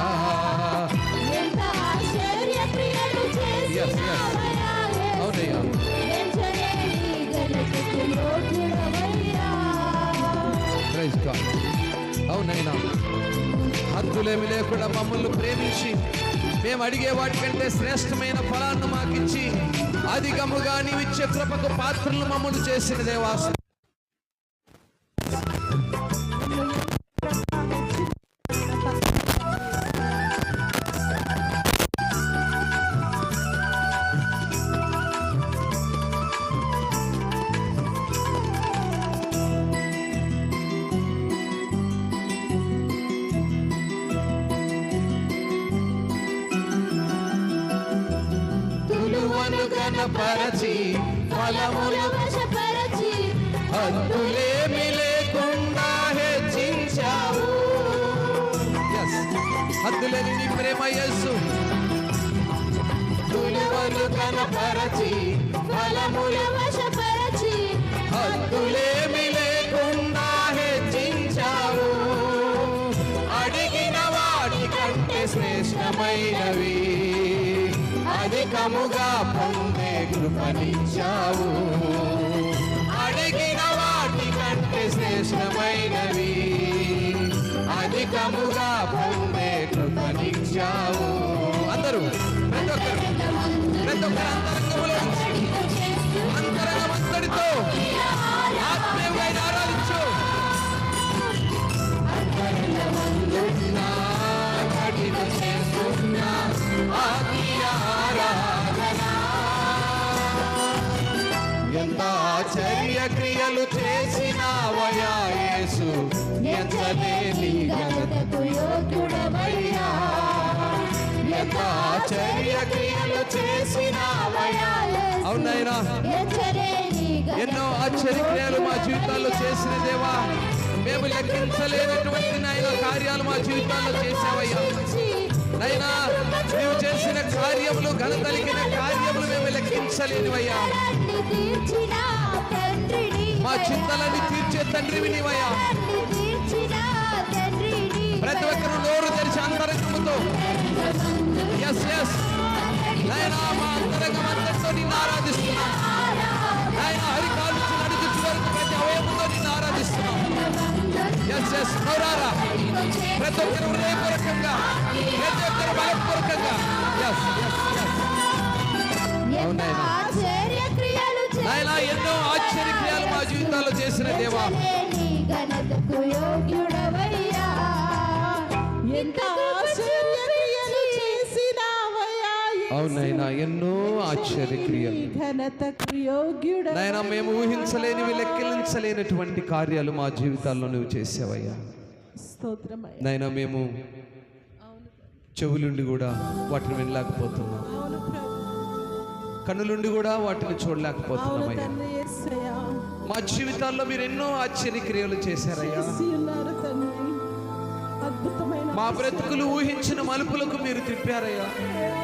ఎంత ఆశ్చర్య క్రియలు చేసినావయ్యా యేసు, అవునయ్యా. ఎంచలేని ఘనతకు యోగ్యుడవయ్యా. Praise God. అవునైనా హద్దులేమి లేకుండా మమ్మల్ని ప్రేమించి మేము అడిగే వాటికంటే శ్రేష్టమైన ఫలాన్ని మాకిచ్చి అధికముగా నీవిచ్చే కృపకు పాత్రలు మమ్మల్ని చేసిన దేవాస. కనపరచి ఫలములు వశపరచి హద్దులేమి లేకుండా హెచ్చించావు. హద్దులేని నీ ప్రేమ యేసు. తులువను కనపరచి ఫలములు వశపరచి హద్దులేమి లేకుండా హెచ్చించావు. అడిగిన వాటి కంటే శ్రేష్టమైనవి అధికముగా పొందే కృపనిచ్చావు. అడిగిన వాటి కంటే శ్రేష్టమైనవి అధికముగా పొందే కృపనిచ్చావు. అందరూ ప్రతి ఒక్కరు అంతరంగములో అంతరంగమంతటితో ఆత్మీయంగా ఆరాధించు. అంతరంగమందున్నా కఠిన చేస్తున్నా ఆత్మీయ ఆరాధన. ఎంత ఆశ్చర్య క్రియలు చేసినావయ్యా యేసు, ఎంచలేని ఘనతకు యోగ్యుడవయ్యా. ఎంత ఆశ్చర్య క్రియలు చేసినావయ్యా. అవునైనా ఎన్నో ఆశ్చర్య క్రియలు మా జీవితాల్లో చేసిన దేవా, మేము లెక్కించలేనటువంటి నాయన కార్యాలు మా జీవితాల్లో చేసావయ్యా. నైనా నీవు చేసిన కార్యములు, ఘనతలిగిన కార్యములు మేము లెక్కించలేనివయ్యా. మా చింతలని తీర్చే తండ్రివి నీవయ్యా. ప్రతి ఒక్కరు నోరు తెరిచి అంతరంగముతో ఎస్ ఎస్ నాయనా మా అంతరంగం అంతటితో నిన్ను ఆరాధిస్తున్నాం నాయన హరికాలు నుంచి నడుచుచు వరకు ప్రతి అవయవంతో నిన్ను ఆరాధిస్తున్నాం ఎస్ ఎస్ నోరారా ప్రతి ఒక్కరు హృదయపూర్వకంగా ప్రతి ఒక్కరు బలపూర్వకంగా ఎస్ ఎస్ ఎస్ ఎంత ఆశ్చర్య క్రియలు నాయనా ఎన్నో ఆశ్చర్యక్రియలు మా జీవితాల్లో చేసిన దేవా నీ ఘనతకు యోగ్యుడవయ్యా ఎంత ఆశ్చర్యక్రియలు చేసినావయ్యా అవునైనా ఎన్నో ఆశ్చర్యక్రియలు నీ ఘనతకు యోగ్యుడ నాయనా మేము ఊహించలేనివి లెక్కించలేనటువంటి కార్యాలు మా జీవితాల్లో నువ్వు చేసావయ్యా స్తోత్రమయ్యా. నాయనా మేము చెవులుండి కూడా వాటిని వినలేకపోతున్నాం అవును ప్రభు. కన్నులుండి కూడా వాటిని అవును చూడలేకపోతున్నామయ్యా తండ్రి యేసయ్యా. మా జీవితాల్లో మీరు ఎన్నో ఆశ్చర్యక్రియలు చేశారయ్యా చేసి ఉన్నారు తండ్రి. అద్భుతమైన మా బ్రతుకులు ఊహించిన మలుపులకు మీరు తిప్పారయ్యా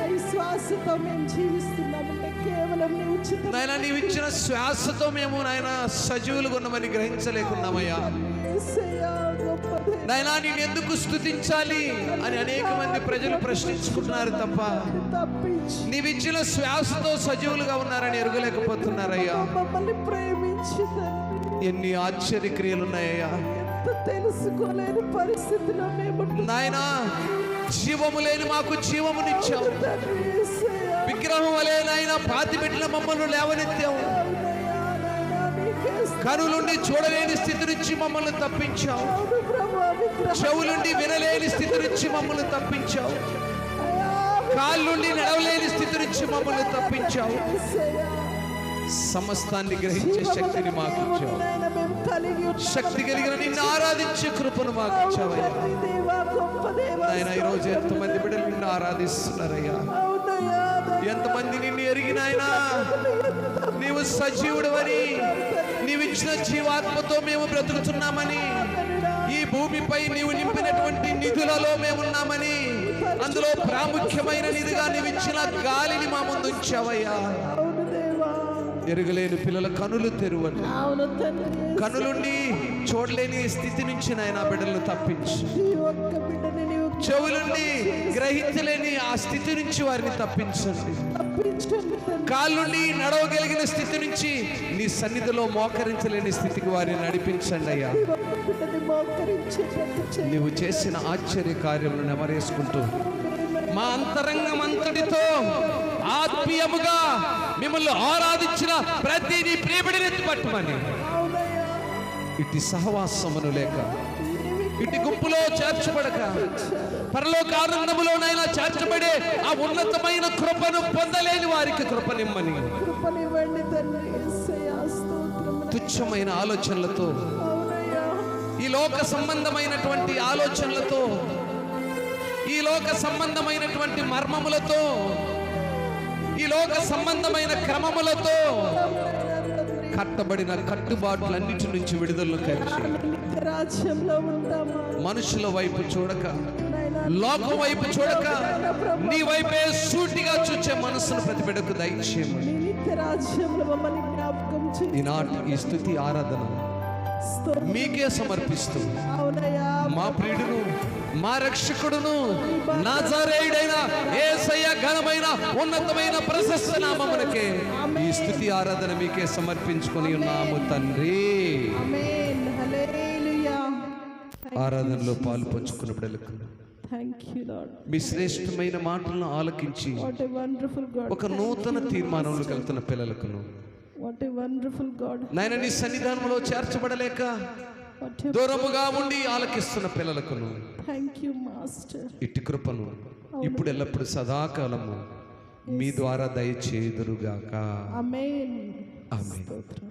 ఈ శ్వాసతో మేము జీవిస్తున్నామంటే కేవలం నీ ఉచిత నాయనా నీవు ఇచ్చిన శ్వాసతో మేము నాయన సజీవులుగా ఉన్నామని గ్రహించలేకున్నామయ్యా యేసయ్యా గొప్పదే. నాయనా నేను ఎందుకు స్తుతించాలి అని అనేక మంది ప్రజలు ప్రశ్నించుకుంటున్నారు తప్ప తప్పించి నీవిచ్చిన శ్వాసతో సజీవులుగా ఉన్నారని ఎరగలేకపోతున్నారయ్యా మమ్మల్ని ప్రేమించి తండ్రి ఎన్ని ఆశ్చర్యక్రియలు ఉన్నాయ్యా ఎంత తెలుసుకోలేని పరిస్థితిలో మేము నాయనా జీవము లేని మాకు జీవమునిచ్చావు తండ్రి యేసయ్యా. విగ్రహం వలె నాయన పాతి పెట్టిన మమ్మల్ని లేవనెత్తావు అవునయ్యా, నాయనా, నీకే కనులుండి చూడలేని స్థితి నుంచి మమ్మల్ని తప్పించావు స్తోత్రం ప్రభువా, విగ్రహం చెవులుండి వినలేని స్థితి నుంచి మమ్మల్ని తప్పించావు అయ్యా, కాళ్ళుండి నడవలేని స్థితి నుంచి మమ్మల్ని తప్పించావు యేసయ్యా. సమస్తాన్ని గ్రహించే శక్తిని మాకు ఇచ్చావు నాయనా, మేము కలిగి ఉన్నాం. శక్తి కలిగిన నిన్ను ఆరాధించే కృపను మాకు ఇచ్చావయ్యా తండ్రి దేవా, గొప్ప దేవా, నాయన ఈ రోజు ఎంతమంది బిడ్డలు నిన్ను ఆరాధిస్తున్నారయ్యా అవునయ్యా, ఎంతమంది నిన్ను ఎరిగిన ఆయన నీవు సజీవుడవని నీవిచ్చిన జీవాత్మతో మేము బ్రతుకుతున్నామని ఈ భూమిపై నీవు నింపినటువంటి నిధులలో మేమున్నామని అందులో ప్రాముఖ్యమైన నిధిగా నీవిచ్చిన గాలిని మా ముందు ఉంచావయ్యా అవును దేవా, ఎరుగలేని పిల్లల కనులు తెరువండి అవును తండ్రి. కనులుండి చూడలేని స్థితి నుంచి నాయన బిడ్డలను తప్పించు ఈ ఒక్క బిడ్డని నీవు చెవులుండి గ్రహించలేని ఆ స్థితి నుంచి వారిని తప్పించండి తప్పించండి తండ్రి. కాళ్ళుండి నడవగలిగిన స్థితి నుంచి నీ సన్నిధిలో మోకరించలేని స్థితికి వారిని నడిపించండి అయ్యా ఈ ఒక్క బిడ్డని మోకరించేటట్టు చేయి. నీవు చేసిన ఆశ్చర్య కార్యములను నెమరేసుకుంటూ మా అంతరంగం అంతటితో ఆత్మీయముగా మిమ్మల్ని ఆరాధించిన ప్రతి నీ ప్రియబడిని పట్టుమని అవునయ్యా, ఇటు సహవాసమును లేక ఇటు గుంపులో చేర్చబడక పరలోక ఆనందములోనైనా చేర్చబడే ఆ ఉన్నతమైన కృపను పొందలేని వారికి కృపనిమ్మని కృపనివ్వండి తండ్రి యేసయ్యా, స్తోత్రములు. తుచ్చమైన ఆలోచనలతో అవునయ్యా, ఈ లోక సంబంధమైనటువంటి ఆలోచనలతో ఈ లోక సంబంధమైనటువంటి మర్మములతో ఈ లోక సంబంధమైన క్రమములతో కట్టబడిన కట్టుబాట్లన్నిటి నుంచి విడుదలను కలిసి నిత్య రాజ్యంలో ఉంటామా మనుషుల వైపు చూడక నాయనా, లోకం వైపు చూడక నీ వైపే సూటిగా చూచే మనసును ప్రతి బిడ్డకు దయచేయమని నీ నిత్య రాజ్యంలో మమ్మల్ని జ్ఞాపకం చేయి. ఈనాటి ఈ స్తుతి ఆరాధన స్తోత్రం. మీకే సమర్పిస్తూ అవునయ్యా, మా ప్రియుడును మా రక్షకుడును నాజరేయుడైన యేసయ్య ఘనమైన ఉన్నతమైన ప్రశస్త నామమునకే ఈ స్తుతి ఆరాధన మీకే సమర్పించుకొని ఉన్నాము తండ్రి ఆమేన్. హల్లెలూయా. ఆరాధనలో పాలు పంచుకున్న బిడ్డలకు థ్యాంక్ యూ లార్డ్. మీ శ్రేష్టమైన మాటలను ఆలకించి వాట్ ఏ వండర్ఫుల్ గాడ్. ఒక నూతన తీర్మానంలో కలుతున్న పిల్లలకును వాట్ ఏ వండర్ఫుల్ గాడ్. నాయన నీ సన్నిధానంలో చేర్చబడలేక వాట్ ఏ దూరముగా ఉండి ఆలకిస్తున్న పిల్లలకును థ్యాంక్ యూ మాస్టర్. ఇట్టి కృపను ఇప్పుడు ఎల్లప్పుడు సదాకాలము మీ ద్వారా దయచేదురుగాక ఆమేన్. ఆమేన్. స్తోత్రం.